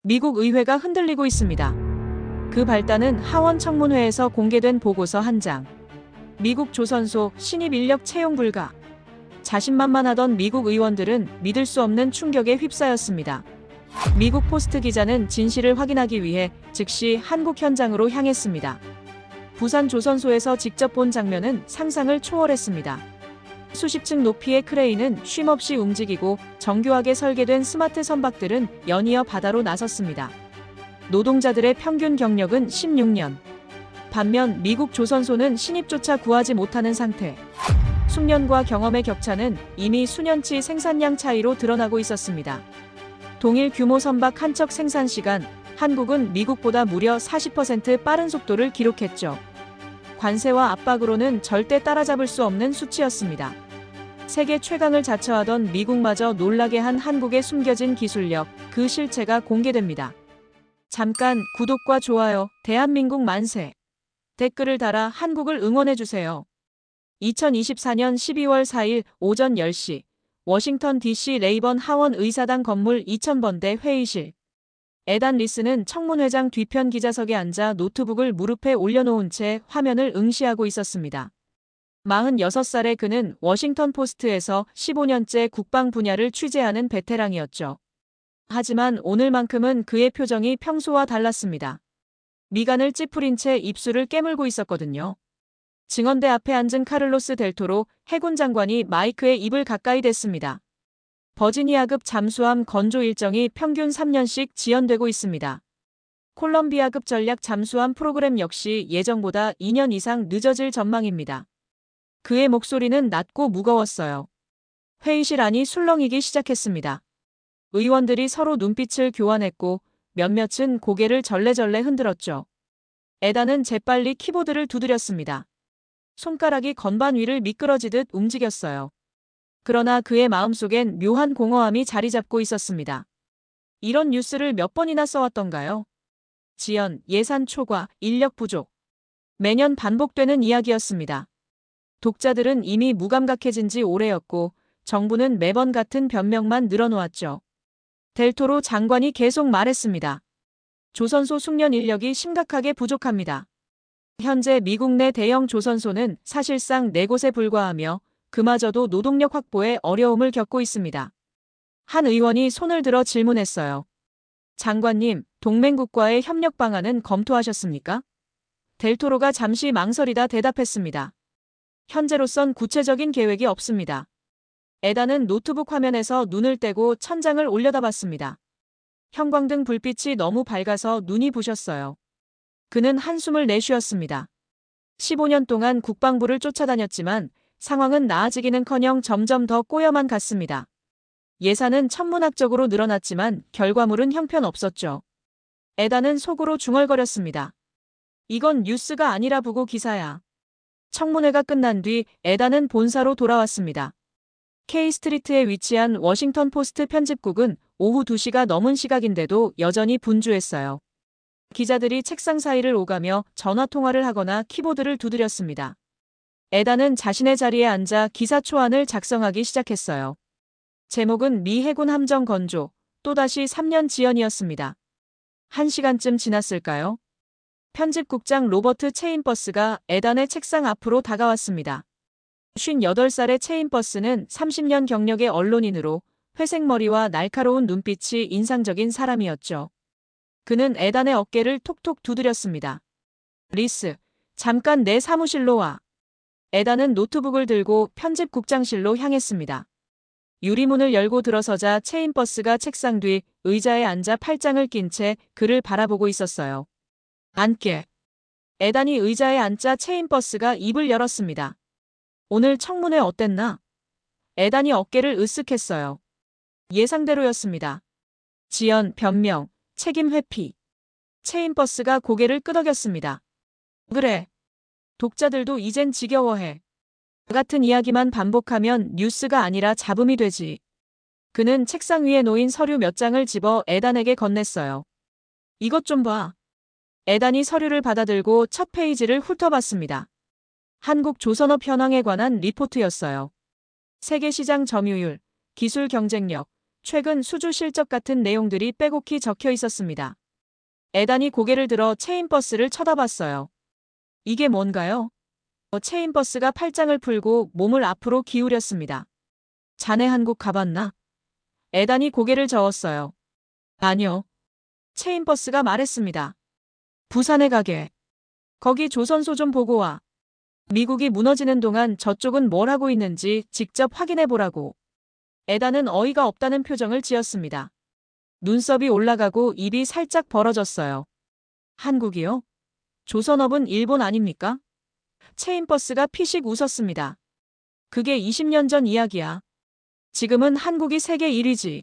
미국 의회가 흔들리고 있습니다. 그 발단은 하원 청문회에서 공개된 보고서 한 장. 미국 조선소 신입 인력 채용 불가. 자신만만하던 미국 의원들은 믿을 수 없는 충격에 휩싸였습니다. 미국 포스트 기자는 진실을 확인하기 위해 즉시 한국 현장으로 향했습니다. 부산 조선소에서 직접 본 장면은 상상을 초월했습니다. 수십 층 높이의 크레인은 쉼없이 움직이고 정교하게 설계된 스마트 선박들은 연이어 바다로 나섰습니다. 노동자들의 평균 경력은 16년. 반면 미국 조선소는 신입조차 구하지 못하는 상태. 숙련과 경험의 격차는 이미 수년치 생산량 차이로 드러나고 있었습니다. 동일 규모 선박 한 척 생산 시간, 한국은 미국보다 무려 40% 빠른 속도를 기록했죠. 관세와 압박으로는 절대 따라잡을 수 없는 수치였습니다. 세계 최강을 자처하던 미국마저 놀라게 한 한국의 숨겨진 기술력, 그 실체가 공개됩니다. 잠깐 구독과 좋아요, 대한민국 만세! 댓글을 달아 한국을 응원해주세요. 2024년 12월 4일 오전 10시 워싱턴 DC 레이번 하원 의사당 건물 2000번대 회의실. 에단 리스는 청문회장 뒤편 기자석에 앉아 노트북을 무릎에 올려놓은 채 화면을 응시하고 있었습니다. 46살의 그는 워싱턴 포스트에서 15년째 국방 분야를 취재하는 베테랑이었죠. 하지만 오늘만큼은 그의 표정이 평소와 달랐습니다. 미간을 찌푸린 채 입술을 깨물고 있었거든요. 증언대 앞에 앉은 카를로스 델토로 해군 장관이 마이크에 입을 가까이 댔습니다. 버지니아급 잠수함 건조 일정이 평균 3년씩 지연되고 있습니다. 콜럼비아급 전략 잠수함 프로그램 역시 예정보다 2년 이상 늦어질 전망입니다. 그의 목소리는 낮고 무거웠어요. 회의실 안이 술렁이기 시작했습니다. 의원들이 서로 눈빛을 교환했고 몇몇은 고개를 절레절레 흔들었죠. 에단은 재빨리 키보드를 두드렸습니다. 손가락이 건반 위를 미끄러지듯 움직였어요. 그러나 그의 마음속엔 묘한 공허함이 자리 잡고 있었습니다. 이런 뉴스를 몇 번이나 써왔던가요? 지연, 예산 초과, 인력 부족. 매년 반복되는 이야기였습니다. 독자들은 이미 무감각해진 지 오래였고 정부는 매번 같은 변명만 늘어놓았죠. 델토로 장관이 계속 말했습니다. 조선소 숙련 인력이 심각하게 부족합니다. 현재 미국 내 대형 조선소는 사실상 4곳에 불과하며 그마저도 노동력 확보에 어려움을 겪고 있습니다. 한 의원이 손을 들어 질문했어요. 장관님, 동맹국과의 협력 방안은 검토하셨습니까? 델토로가 잠시 망설이다 대답했습니다. 현재로선 구체적인 계획이 없습니다. 에단은 노트북 화면에서 눈을 떼고 천장을 올려다봤습니다. 형광등 불빛이 너무 밝아서 눈이 부셨어요. 그는 한숨을 내쉬었습니다. 15년 동안 국방부를 쫓아다녔지만 상황은 나아지기는커녕 점점 더 꼬여만 갔습니다. 예산은 천문학적으로 늘어났지만 결과물은 형편없었죠. 에단은 속으로 중얼거렸습니다. 이건 뉴스가 아니라 부고 기사야. 청문회가 끝난 뒤 에단은 본사로 돌아왔습니다. K스트리트에 위치한 워싱턴 포스트 편집국은 오후 2시가 넘은 시각인데도 여전히 분주했어요. 기자들이 책상 사이를 오가며 전화통화를 하거나 키보드를 두드렸습니다. 에단은 자신의 자리에 앉아 기사 초안을 작성하기 시작했어요. 제목은 미 해군 함정 건조, 또다시 3년 지연이었습니다. 1시간쯤 지났을까요? 편집국장 로버트 체인버스가 에단의 책상 앞으로 다가왔습니다. 58살의 체인버스는 30년 경력의 언론인으로 회색 머리와 날카로운 눈빛이 인상적인 사람이었죠. 그는 에단의 어깨를 톡톡 두드렸습니다. 리스, 잠깐 내 사무실로 와. 에단은 노트북을 들고 편집국장실로 향했습니다. 유리문을 열고 들어서자 체인버스가 책상 뒤 의자에 앉아 팔짱을 낀 채 그를 바라보고 있었어요. 앉게. 에단이 의자에 앉자 체인버스가 입을 열었습니다. 오늘 청문회 어땠나? 에단이 어깨를 으쓱했어요. 예상대로였습니다. 지연, 변명, 책임 회피. 체인버스가 고개를 끄덕였습니다. 그래. 독자들도 이젠 지겨워해. 같은 이야기만 반복하면 뉴스가 아니라 잡음이 되지. 그는 책상 위에 놓인 서류 몇 장을 집어 에단에게 건넸어요. 이것 좀 봐. 에단이 서류를 받아들고 첫 페이지를 훑어봤습니다. 한국 조선업 현황에 관한 리포트였어요. 세계시장 점유율, 기술 경쟁력, 최근 수주 실적 같은 내용들이 빼곡히 적혀 있었습니다. 에단이 고개를 들어 체인버스를 쳐다봤어요. 이게 뭔가요? 체인버스가 팔짱을 풀고 몸을 앞으로 기울였습니다. 자네 한국 가봤나? 에단이 고개를 저었어요. 아니요. 체인버스가 말했습니다. 부산에 가게. 거기 조선소 좀 보고 와. 미국이 무너지는 동안 저쪽은 뭘 하고 있는지 직접 확인해 보라고. 에단은 어이가 없다는 표정을 지었습니다. 눈썹이 올라가고 입이 살짝 벌어졌어요. 한국이요? 조선업은 일본 아닙니까? 체인버스가 피식 웃었습니다. 그게 20년 전 이야기야. 지금은 한국이 세계 1위지.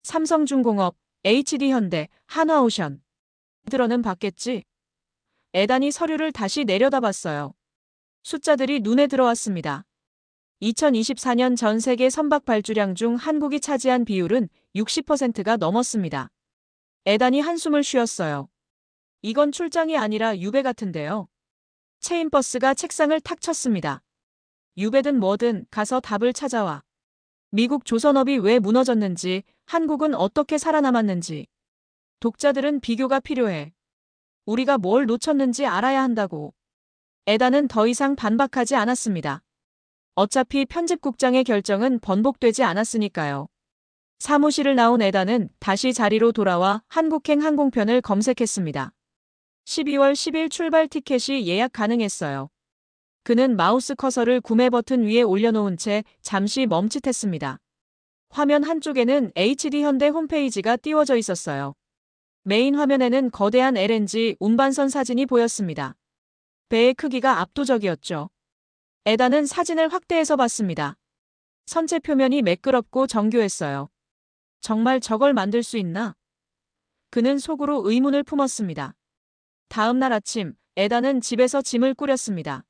삼성중공업, HD현대, 한화오션. 들어는 봤겠지? 에단이 서류를 다시 내려다봤어요. 숫자들이 눈에 들어왔습니다. 2024년 전 세계 선박 발주량 중 한국이 차지한 비율은 60%가 넘었습니다. 에단이 한숨을 쉬었어요. 이건 출장이 아니라 유배 같은데요. 체인버스가 책상을 탁 쳤습니다. 유배든 뭐든 가서 답을 찾아와. 미국 조선업이 왜 무너졌는지, 한국은 어떻게 살아남았는지. 독자들은 비교가 필요해. 우리가 뭘 놓쳤는지 알아야 한다고. 에단은 더 이상 반박하지 않았습니다. 어차피 편집국장의 결정은 번복되지 않았으니까요. 사무실을 나온 에단은 다시 자리로 돌아와 한국행 항공편을 검색했습니다. 12월 10일 출발 티켓이 예약 가능했어요. 그는 마우스 커서를 구매 버튼 위에 올려놓은 채 잠시 멈칫했습니다. 화면 한쪽에는 HD현대 홈페이지가 띄워져 있었어요. 메인 화면에는 거대한 LNG 운반선 사진이 보였습니다. 배의 크기가 압도적이었죠. 에단은 사진을 확대해서 봤습니다. 선체 표면이 매끄럽고 정교했어요. 정말 저걸 만들 수 있나? 그는 속으로 의문을 품었습니다. 다음 날 아침, 에단은 집에서 짐을 꾸렸습니다.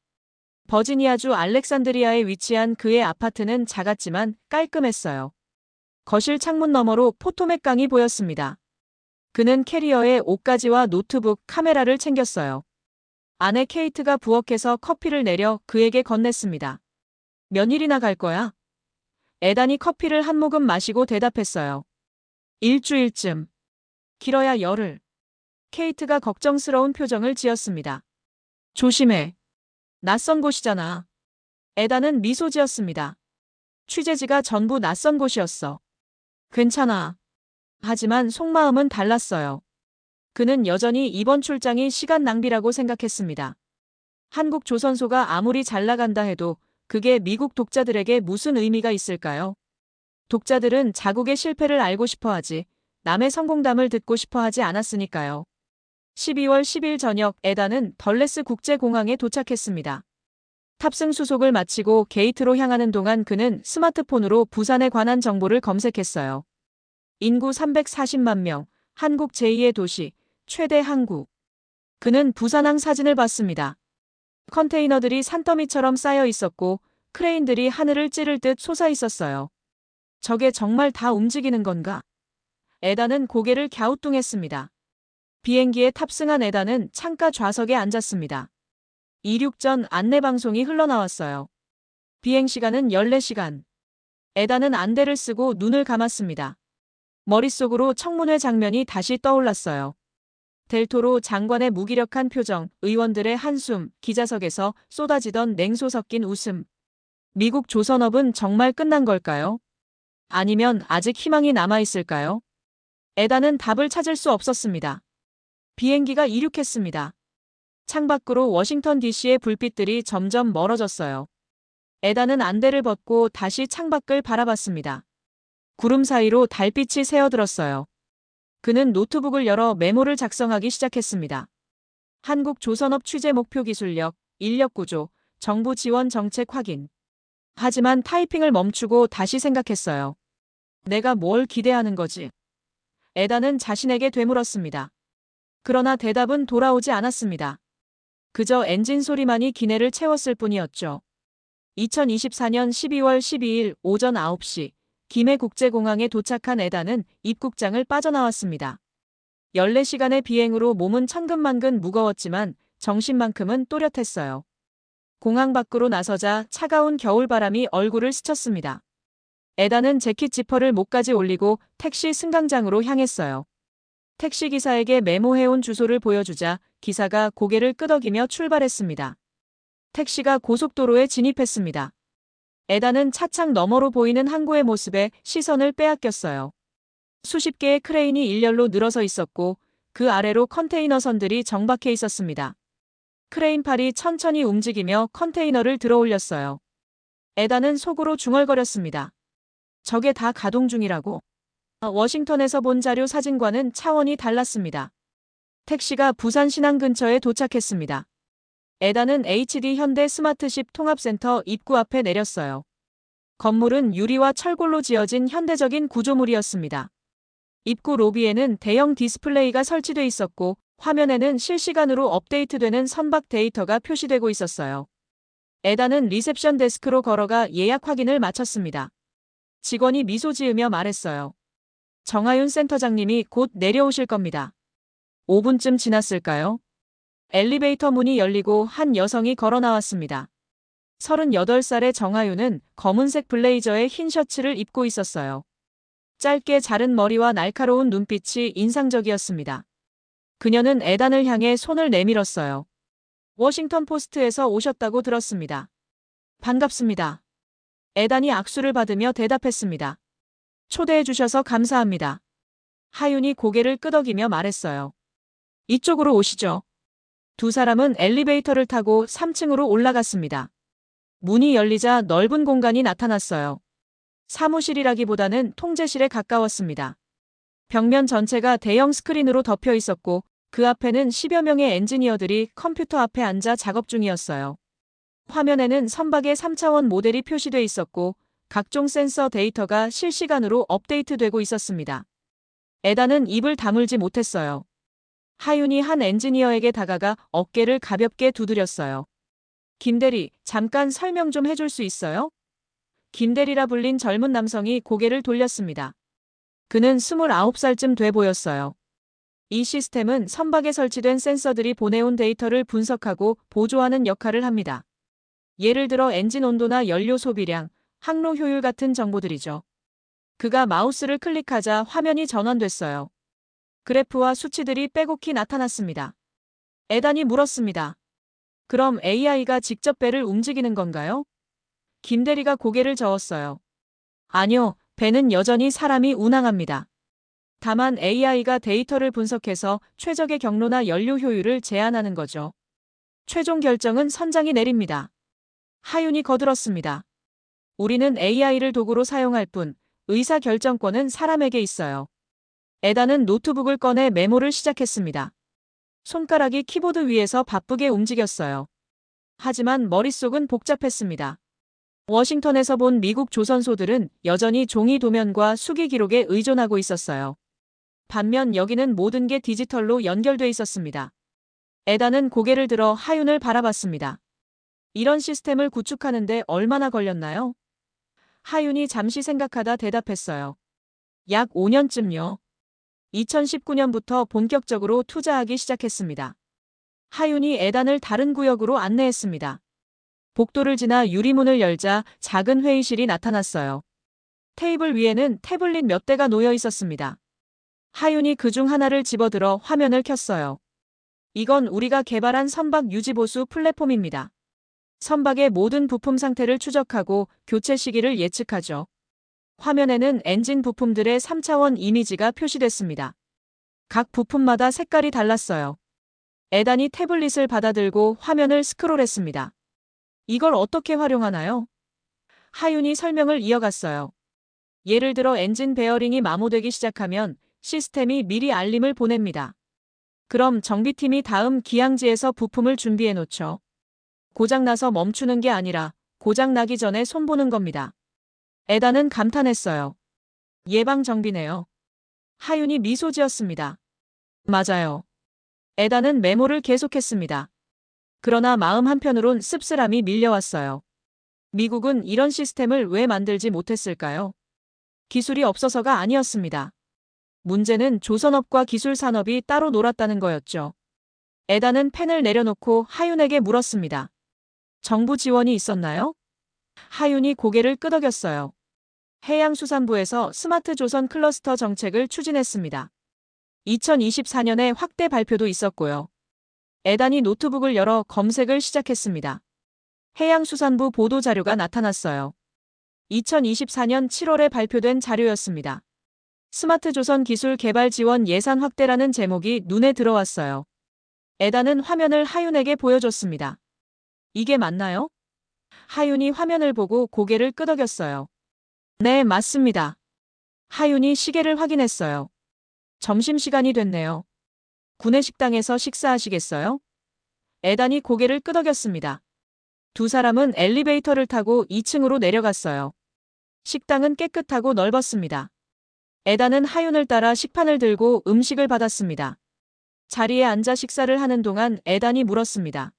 버지니아주 알렉산드리아에 위치한 그의 아파트는 작았지만 깔끔했어요. 거실 창문 너머로 포토맥 강이 보였습니다. 그는 캐리어에 옷가지와 노트북, 카메라를 챙겼어요. 아내 케이트가 부엌에서 커피를 내려 그에게 건넸습니다. 며칠이나 갈 거야? 에단이 커피를 한 모금 마시고 대답했어요. 일주일쯤. 길어야 열흘. 케이트가 걱정스러운 표정을 지었습니다. 조심해. 낯선 곳이잖아. 에단은 미소 지었습니다. 취재지가 전부 낯선 곳이었어. 괜찮아. 하지만 속마음은 달랐어요. 그는 여전히 이번 출장이 시간 낭비라고 생각했습니다. 한국 조선소가 아무리 잘 나간다 해도 그게 미국 독자들에게 무슨 의미가 있을까요? 독자들은 자국의 실패를 알고 싶어 하지, 남의 성공담을 듣고 싶어 하지 않았으니까요. 12월 10일 저녁 에단은 덜레스 국제공항에 도착했습니다. 탑승 수속을 마치고 게이트로 향하는 동안 그는 스마트폰으로 부산에 관한 정보를 검색했어요. 인구 340만 명, 한국 제2의 도시, 최대 항구. 그는 부산항 사진을 봤습니다. 컨테이너들이 산더미처럼 쌓여 있었고 크레인들이 하늘을 찌를 듯 솟아 있었어요. 저게 정말 다 움직이는 건가? 에단은 고개를 갸우뚱했습니다. 비행기에 탑승한 에단은 창가 좌석에 앉았습니다. 이륙 전 안내방송이 흘러나왔어요. 비행시간은 14시간. 에단은 안대를 쓰고 눈을 감았습니다. 머릿속으로 청문회 장면이 다시 떠올랐어요. 델토로 장관의 무기력한 표정, 의원들의 한숨, 기자석에서 쏟아지던 냉소 섞인 웃음. 미국 조선업은 정말 끝난 걸까요? 아니면 아직 희망이 남아있을까요? 에단은 답을 찾을 수 없었습니다. 비행기가 이륙했습니다. 창밖으로 워싱턴 DC의 불빛들이 점점 멀어졌어요. 에단은 안대를 벗고 다시 창밖을 바라봤습니다. 구름 사이로 달빛이 새어들었어요. 그는 노트북을 열어 메모를 작성하기 시작했습니다. 한국 조선업 취재 목표 기술력, 인력 구조, 정부 지원 정책 확인. 하지만 타이핑을 멈추고 다시 생각했어요. 내가 뭘 기대하는 거지? 에단은 자신에게 되물었습니다. 그러나 대답은 돌아오지 않았습니다. 그저 엔진 소리만이 기내를 채웠을 뿐이었죠. 2024년 12월 12일 오전 9시 김해국제공항에 도착한 에단은 입국장을 빠져나왔습니다. 14시간의 비행으로 몸은 천근만근 무거웠지만 정신만큼은 또렷했어요. 공항 밖으로 나서자 차가운 겨울바람이 얼굴을 스쳤습니다. 에단은 재킷 지퍼를 목까지 올리고 택시 승강장으로 향했어요. 택시기사에게 메모해온 주소를 보여주자 기사가 고개를 끄덕이며 출발했습니다. 택시가 고속도로에 진입했습니다. 에단은 차창 너머로 보이는 항구의 모습에 시선을 빼앗겼어요. 수십 개의 크레인이 일렬로 늘어서 있었고 그 아래로 컨테이너 선들이 정박해 있었습니다. 크레인팔이 천천히 움직이며 컨테이너를 들어올렸어요. 에단은 속으로 중얼거렸습니다. 저게 다 가동 중이라고. 워싱턴에서 본 자료 사진과는 차원이 달랐습니다. 택시가 부산 신항 근처에 도착했습니다. 에단은 HD 현대 스마트십 통합센터 입구 앞에 내렸어요. 건물은 유리와 철골로 지어진 현대적인 구조물이었습니다. 입구 로비에는 대형 디스플레이가 설치돼 있었고 화면에는 실시간으로 업데이트되는 선박 데이터가 표시되고 있었어요. 에단은 리셉션 데스크로 걸어가 예약 확인을 마쳤습니다. 직원이 미소 지으며 말했어요. 정하윤 센터장님이 곧 내려오실 겁니다. 5분쯤 지났을까요? 엘리베이터 문이 열리고 한 여성이 걸어 나왔습니다. 38살의 정하윤은 검은색 블레이저에 흰 셔츠를 입고 있었어요. 짧게 자른 머리와 날카로운 눈빛이 인상적이었습니다. 그녀는 에단을 향해 손을 내밀었어요. 워싱턴 포스트에서 오셨다고 들었습니다. 반갑습니다. 에단이 악수를 받으며 대답했습니다. 초대해 주셔서 감사합니다. 하윤이 고개를 끄덕이며 말했어요. 이쪽으로 오시죠. 두 사람은 엘리베이터를 타고 3층으로 올라갔습니다. 문이 열리자 넓은 공간이 나타났어요. 사무실이라기보다는 통제실에 가까웠습니다. 벽면 전체가 대형 스크린으로 덮여 있었고 그 앞에는 10여 명의 엔지니어들이 컴퓨터 앞에 앉아 작업 중이었어요. 화면에는 선박의 3차원 모델이 표시돼 있었고 각종 센서 데이터가 실시간으로 업데이트되고 있었습니다. 에단은 입을 다물지 못했어요. 하윤이 한 엔지니어에게 다가가 어깨를 가볍게 두드렸어요. 김대리, 잠깐 설명 좀 해줄 수 있어요? 김대리라 불린 젊은 남성이 고개를 돌렸습니다. 그는 29살쯤 돼 보였어요. 이 시스템은 선박에 설치된 센서들이 보내온 데이터를 분석하고 보조하는 역할을 합니다. 예를 들어 엔진 온도나 연료 소비량, 항로 효율 같은 정보들이죠. 그가 마우스를 클릭하자 화면이 전환됐어요. 그래프와 수치들이 빼곡히 나타났습니다. 에단이 물었습니다. 그럼 AI가 직접 배를 움직이는 건가요? 김대리가 고개를 저었어요. 아니요, 배는 여전히 사람이 운항합니다. 다만 AI가 데이터를 분석해서 최적의 경로나 연료 효율을 제안하는 거죠. 최종 결정은 선장이 내립니다. 하윤이 거들었습니다. 우리는 AI를 도구로 사용할 뿐 의사 결정권은 사람에게 있어요. 에단은 노트북을 꺼내 메모를 시작했습니다. 손가락이 키보드 위에서 바쁘게 움직였어요. 하지만 머릿속은 복잡했습니다. 워싱턴에서 본 미국 조선소들은 여전히 종이 도면과 수기 기록에 의존하고 있었어요. 반면 여기는 모든 게 디지털로 연결돼 있었습니다. 에단은 고개를 들어 하윤을 바라봤습니다. 이런 시스템을 구축하는데 얼마나 걸렸나요? 하윤이 잠시 생각하다 대답했어요. 약 5년쯤요. 2019년부터 본격적으로 투자하기 시작했습니다. 하윤이 에단을 다른 구역으로 안내했습니다. 복도를 지나 유리문을 열자 작은 회의실이 나타났어요. 테이블 위에는 태블릿 몇 대가 놓여 있었습니다. 하윤이 그중 하나를 집어들어 화면을 켰어요. 이건 우리가 개발한 선박 유지보수 플랫폼입니다. 선박의 모든 부품 상태를 추적하고 교체 시기를 예측하죠. 화면에는 엔진 부품들의 3차원 이미지가 표시됐습니다. 각 부품마다 색깔이 달랐어요. 에단이 태블릿을 받아들고 화면을 스크롤했습니다. 이걸 어떻게 활용하나요? 하윤이 설명을 이어갔어요. 예를 들어 엔진 베어링이 마모되기 시작하면 시스템이 미리 알림을 보냅니다. 그럼 정비팀이 다음 기항지에서 부품을 준비해 놓죠. 고장나서 멈추는 게 아니라 고장나기 전에 손보는 겁니다. 에단은 감탄했어요. 예방 정비네요. 하윤이 미소 지었습니다. 맞아요. 에단은 메모를 계속했습니다. 그러나 마음 한편으론 씁쓸함이 밀려왔어요. 미국은 이런 시스템을 왜 만들지 못했을까요? 기술이 없어서가 아니었습니다. 문제는 조선업과 기술산업이 따로 놀았다는 거였죠. 에단은 펜을 내려놓고 하윤에게 물었습니다. 정부 지원이 있었나요? 하윤이 고개를 끄덕였어요. 해양수산부에서 스마트 조선 클러스터 정책을 추진했습니다. 2024년에 확대 발표도 있었고요. 에단이 노트북을 열어 검색을 시작했습니다. 해양수산부 보도자료가 나타났어요. 2024년 7월에 발표된 자료였습니다. 스마트 조선 기술 개발 지원 예산 확대라는 제목이 눈에 들어왔어요. 에단은 화면을 하윤에게 보여줬습니다. 이게 맞나요? 하윤이 화면을 보고 고개를 끄덕였어요. 네, 맞습니다. 하윤이 시계를 확인했어요. 점심시간이 됐네요. 구내식당에서 식사하시겠어요? 에단이 고개를 끄덕였습니다. 두 사람은 엘리베이터를 타고 2층으로 내려갔어요. 식당은 깨끗하고 넓었습니다. 에단은 하윤을 따라 식판을 들고 음식을 받았습니다. 자리에 앉아 식사를 하는 동안 에단이 물었습니다.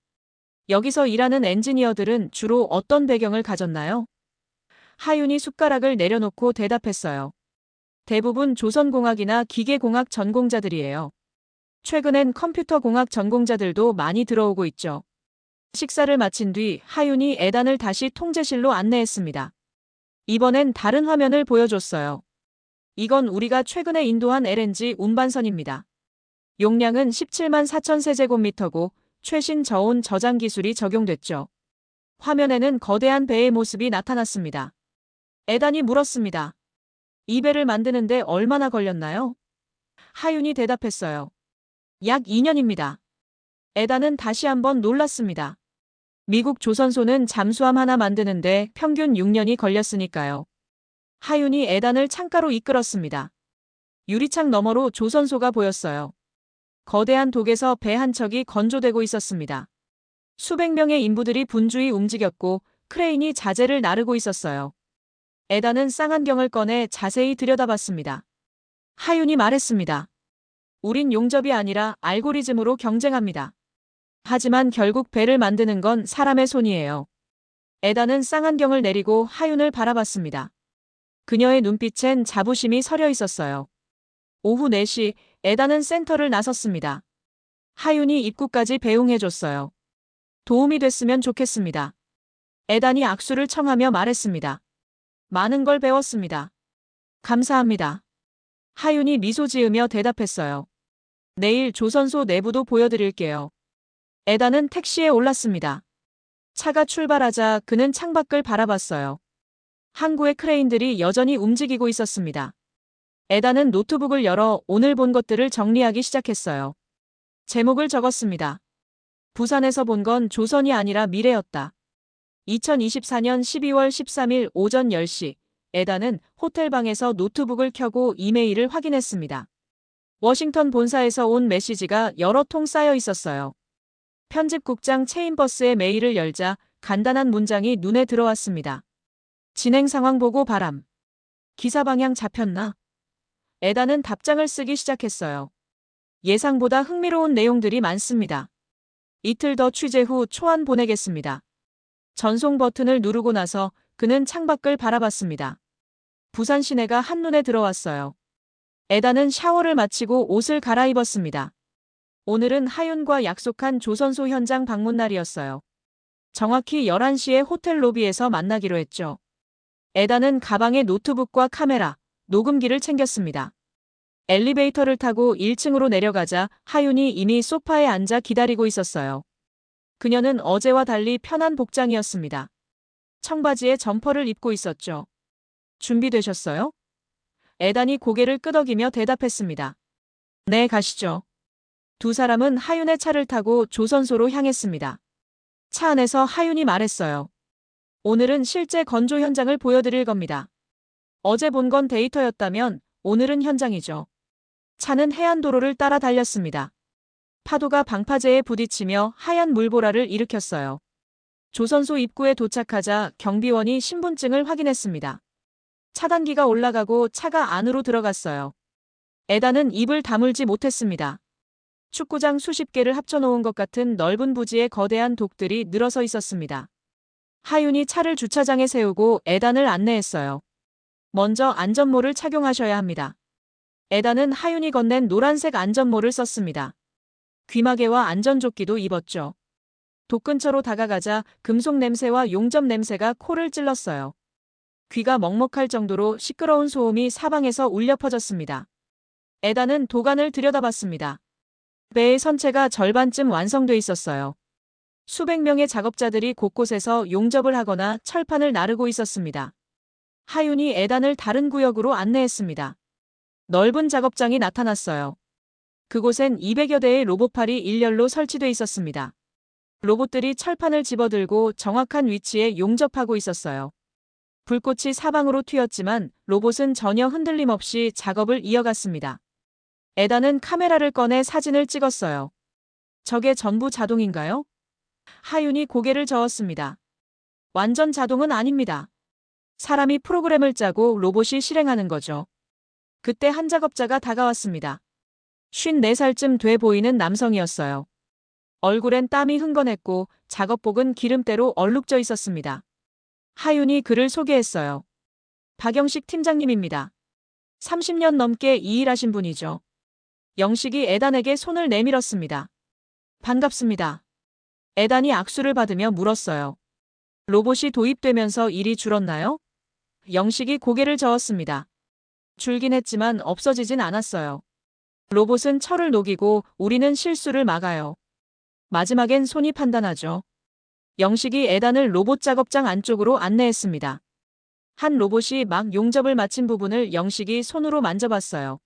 여기서 일하는 엔지니어들은 주로 어떤 배경을 가졌나요? 하윤이 숟가락을 내려놓고 대답했어요. 대부분 조선공학이나 기계공학 전공자들이에요. 최근엔 컴퓨터공학 전공자들도 많이 들어오고 있죠. 식사를 마친 뒤 하윤이 에단을 다시 통제실로 안내했습니다. 이번엔 다른 화면을 보여줬어요. 이건 우리가 최근에 인도한 LNG 운반선입니다. 용량은 17만 4천 세제곱미터고 최신 저온 저장 기술이 적용됐죠. 화면에는 거대한 배의 모습이 나타났습니다. 에단이 물었습니다. 이 배를 만드는데 얼마나 걸렸나요? 하윤이 대답했어요. 약 2년입니다. 에단은 다시 한번 놀랐습니다. 미국 조선소는 잠수함 하나 만드는데 평균 6년이 걸렸으니까요. 하윤이 에단을 창가로 이끌었습니다. 유리창 너머로 조선소가 보였어요. 거대한 독에서 배 한 척이 건조되고 있었습니다. 수백 명의 인부들이 분주히 움직였고 크레인이 자재를 나르고 있었어요. 에단은 쌍안경을 꺼내 자세히 들여다봤습니다. 하윤이 말했습니다. 우린 용접이 아니라 알고리즘으로 경쟁합니다. 하지만 결국 배를 만드는 건 사람의 손이에요. 에단은 쌍안경을 내리고 하윤을 바라봤습니다. 그녀의 눈빛엔 자부심이 서려 있었어요. 오후 4시 에단은 센터를 나섰습니다. 하윤이 입구까지 배웅해줬어요. 도움이 됐으면 좋겠습니다. 에단이 악수를 청하며 말했습니다. 많은 걸 배웠습니다. 감사합니다. 하윤이 미소 지으며 대답했어요. 내일 조선소 내부도 보여드릴게요. 에단은 택시에 올랐습니다. 차가 출발하자 그는 창밖을 바라봤어요. 항구의 크레인들이 여전히 움직이고 있었습니다. 에단은 노트북을 열어 오늘 본 것들을 정리하기 시작했어요. 제목을 적었습니다. 부산에서 본 건 조선이 아니라 미래였다. 2024년 12월 13일 오전 10시, 에단은 호텔방에서 노트북을 켜고 이메일을 확인했습니다. 워싱턴 본사에서 온 메시지가 여러 통 쌓여 있었어요. 편집국장 체인버스의 메일을 열자 간단한 문장이 눈에 들어왔습니다. 진행 상황 보고 바람. 기사 방향 잡혔나? 에단은 답장을 쓰기 시작했어요. 예상보다 흥미로운 내용들이 많습니다. 이틀 더 취재 후 초안 보내겠습니다. 전송 버튼을 누르고 나서 그는 창밖을 바라봤습니다. 부산 시내가 한눈에 들어왔어요. 에단은 샤워를 마치고 옷을 갈아입었습니다. 오늘은 하윤과 약속한 조선소 현장 방문 날이었어요. 정확히 11시에 호텔 로비에서 만나기로 했죠. 에단은 가방에 노트북과 카메라, 녹음기를 챙겼습니다. 엘리베이터를 타고 1층으로 내려가자 하윤이 이미 소파에 앉아 기다리고 있었어요. 그녀는 어제와 달리 편한 복장이었습니다. 청바지에 점퍼를 입고 있었죠. 준비되셨어요? 에단이 고개를 끄덕이며 대답했습니다. 네, 가시죠. 두 사람은 하윤의 차를 타고 조선소로 향했습니다. 차 안에서 하윤이 말했어요. 오늘은 실제 건조 현장을 보여드릴 겁니다. 어제 본 건 데이터였다면 오늘은 현장이죠. 차는 해안도로를 따라 달렸습니다. 파도가 방파제에 부딪히며 하얀 물보라를 일으켰어요. 조선소 입구에 도착하자 경비원이 신분증을 확인했습니다. 차단기가 올라가고 차가 안으로 들어갔어요. 에단은 입을 다물지 못했습니다. 축구장 수십 개를 합쳐놓은 것 같은 넓은 부지에 거대한 독들이 늘어서 있었습니다. 하윤이 차를 주차장에 세우고 에단을 안내했어요. 먼저 안전모를 착용하셔야 합니다. 에단은 하윤이 건넨 노란색 안전모를 썼습니다. 귀마개와 안전조끼도 입었죠. 독 근처로 다가가자 금속 냄새와 용접 냄새가 코를 찔렀어요. 귀가 먹먹할 정도로 시끄러운 소음이 사방에서 울려 퍼졌습니다. 에단은 도관을 들여다봤습니다. 배의 선체가 절반쯤 완성돼 있었어요. 수백 명의 작업자들이 곳곳에서 용접을 하거나 철판을 나르고 있었습니다. 하윤이 에단을 다른 구역으로 안내했습니다. 넓은 작업장이 나타났어요. 그곳엔 200여 대의 로봇팔이 일렬로 설치돼 있었습니다. 로봇들이 철판을 집어들고 정확한 위치에 용접하고 있었어요. 불꽃이 사방으로 튀었지만 로봇은 전혀 흔들림 없이 작업을 이어갔습니다. 에단은 카메라를 꺼내 사진을 찍었어요. 저게 전부 자동인가요? 하윤이 고개를 저었습니다. 완전 자동은 아닙니다. 사람이 프로그램을 짜고 로봇이 실행하는 거죠. 그때 한 작업자가 다가왔습니다. 54살쯤 돼 보이는 남성이었어요. 얼굴엔 땀이 흥건했고 작업복은 기름때로 얼룩져 있었습니다. 하윤이 그를 소개했어요. 박영식 팀장님입니다. 30년 넘게 이 일하신 분이죠. 영식이 에단에게 손을 내밀었습니다. 반갑습니다. 에단이 악수를 받으며 물었어요. 로봇이 도입되면서 일이 줄었나요? 영식이 고개를 저었습니다. 줄긴 했지만 없어지진 않았어요. 로봇은 철을 녹이고 우리는 실수를 막아요. 마지막엔 손이 판단하죠. 영식이 에단을 로봇 작업장 안쪽으로 안내했습니다. 한 로봇이 막 용접을 마친 부분을 영식이 손으로 만져봤어요.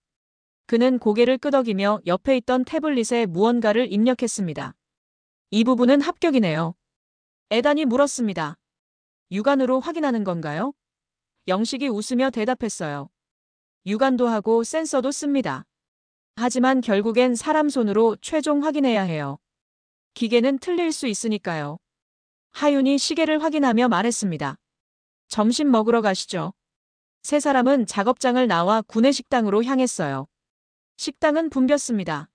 그는 고개를 끄덕이며 옆에 있던 태블릿에 무언가를 입력했습니다. 이 부분은 합격이네요. 에단이 물었습니다. 육안으로 확인하는 건가요? 영식이 웃으며 대답했어요. 육안도 하고 센서도 씁니다. 하지만 결국엔 사람 손으로 최종 확인해야 해요. 기계는 틀릴 수 있으니까요. 하윤이 시계를 확인하며 말했습니다. 점심 먹으러 가시죠. 세 사람은 작업장을 나와 구내식당으로 향했어요. 식당은 붐볐습니다.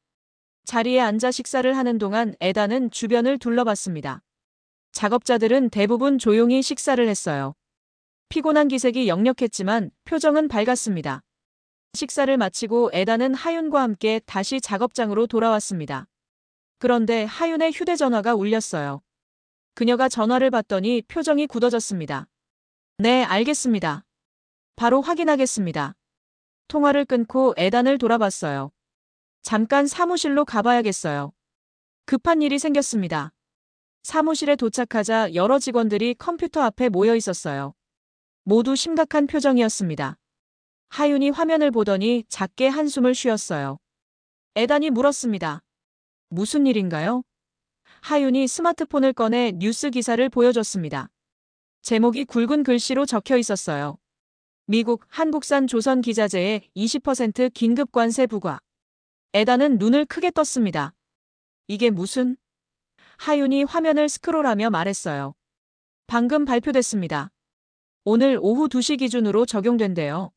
자리에 앉아 식사를 하는 동안 에단은 주변을 둘러봤습니다. 작업자들은 대부분 조용히 식사를 했어요. 피곤한 기색이 역력했지만 표정은 밝았습니다. 식사를 마치고 에단은 하윤과 함께 다시 작업장으로 돌아왔습니다. 그런데 하윤의 휴대전화가 울렸어요. 그녀가 전화를 받더니 표정이 굳어졌습니다. 네, 알겠습니다. 바로 확인하겠습니다. 통화를 끊고 에단을 돌아봤어요. 잠깐 사무실로 가봐야겠어요. 급한 일이 생겼습니다. 사무실에 도착하자 여러 직원들이 컴퓨터 앞에 모여 있었어요. 모두 심각한 표정이었습니다. 하윤이 화면을 보더니 작게 한숨을 쉬었어요. 에단이 물었습니다. 무슨 일인가요? 하윤이 스마트폰을 꺼내 뉴스 기사를 보여줬습니다. 제목이 굵은 글씨로 적혀 있었어요. 미국 한국산 조선 기자재에 20% 긴급 관세 부과. 에단은 눈을 크게 떴습니다. 이게 무슨? 하윤이 화면을 스크롤하며 말했어요. 방금 발표됐습니다. 오늘 오후 2시 기준으로 적용된대요.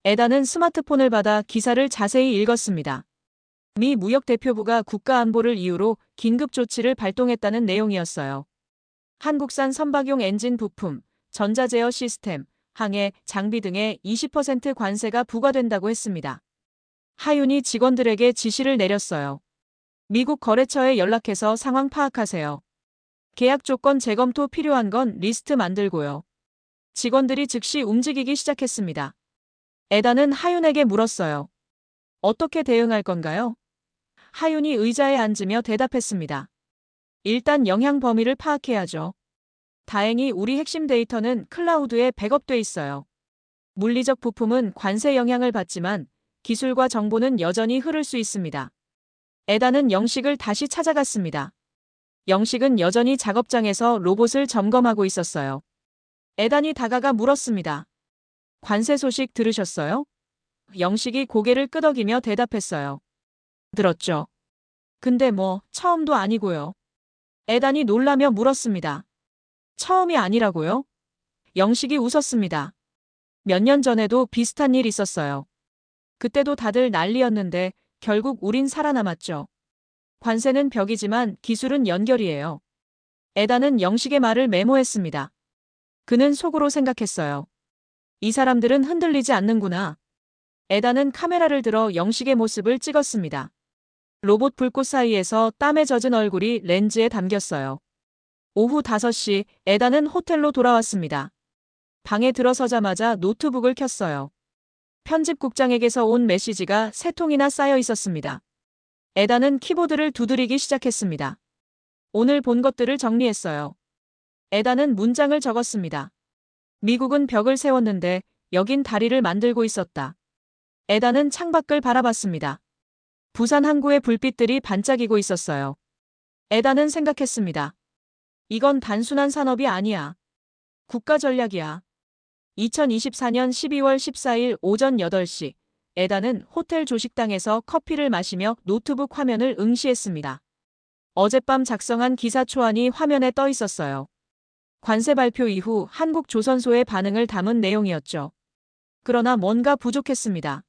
에단은 스마트폰을 받아 기사를 자세히 읽었습니다. 미 무역대표부가 국가안보를 이유로 긴급 조치를 발동했다는 내용이었어요. 한국산 선박용 엔진 부품, 전자제어 시스템, 항해, 장비 등에 20% 관세가 부과된다고 했습니다. 하윤이 직원들에게 지시를 내렸어요. 미국 거래처에 연락해서 상황 파악하세요. 계약 조건 재검토 필요한 건 리스트 만들고요. 직원들이 즉시 움직이기 시작했습니다. 에단은 하윤에게 물었어요. 어떻게 대응할 건가요? 하윤이 의자에 앉으며 대답했습니다. 일단 영향 범위를 파악해야죠. 다행히 우리 핵심 데이터는 클라우드에 백업돼 있어요. 물리적 부품은 관세 영향을 받지만 기술과 정보는 여전히 흐를 수 있습니다. 에단은 영식을 다시 찾아갔습니다. 영식은 여전히 작업장에서 로봇을 점검하고 있었어요. 에단이 다가가 물었습니다. 관세 소식 들으셨어요? 영식이 고개를 끄덕이며 대답했어요. 들었죠. 근데 뭐 처음도 아니고요. 에단이 놀라며 물었습니다. 처음이 아니라고요? 영식이 웃었습니다. 몇 년 전에도 비슷한 일 있었어요. 그때도 다들 난리였는데 결국 우린 살아남았죠. 관세는 벽이지만 기술은 연결이에요. 에단은 영식의 말을 메모했습니다. 그는 속으로 생각했어요. 이 사람들은 흔들리지 않는구나. 에단은 카메라를 들어 영식의 모습을 찍었습니다. 로봇 불꽃 사이에서 땀에 젖은 얼굴이 렌즈에 담겼어요. 오후 5시 에단은 호텔로 돌아왔습니다. 방에 들어서자마자 노트북을 켰어요. 편집국장에게서 온 메시지가 3통이나 쌓여 있었습니다. 에단은 키보드를 두드리기 시작했습니다. 오늘 본 것들을 정리했어요. 에단은 문장을 적었습니다. 미국은 벽을 세웠는데 여긴 다리를 만들고 있었다. 에단은 창밖을 바라봤습니다. 부산 항구의 불빛들이 반짝이고 있었어요. 에단은 생각했습니다. 이건 단순한 산업이 아니야. 국가 전략이야. 2024년 12월 14일 오전 8시, 에단은 호텔 조식당에서 커피를 마시며 노트북 화면을 응시했습니다. 어젯밤 작성한 기사 초안이 화면에 떠 있었어요. 관세 발표 이후 한국 조선소의 반응을 담은 내용이었죠. 그러나 뭔가 부족했습니다.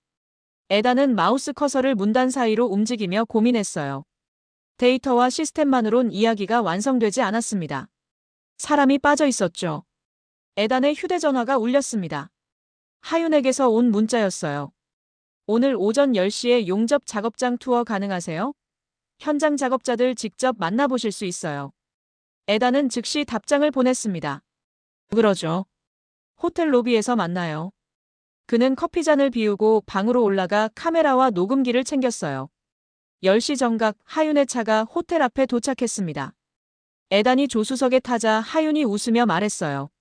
에단은 마우스 커서를 문단 사이로 움직이며 고민했어요. 데이터와 시스템만으론 이야기가 완성되지 않았습니다. 사람이 빠져 있었죠. 에단의 휴대전화가 울렸습니다. 하윤에게서 온 문자였어요. 오늘 오전 10시에 용접 작업장 투어 가능하세요? 현장 작업자들 직접 만나보실 수 있어요. 에단은 즉시 답장을 보냈습니다. 그러죠. 호텔 로비에서 만나요. 그는 커피잔을 비우고 방으로 올라가 카메라와 녹음기를 챙겼어요. 10시 정각 하윤의 차가 호텔 앞에 도착했습니다. 에단이 조수석에 타자 하윤이 웃으며 말했어요.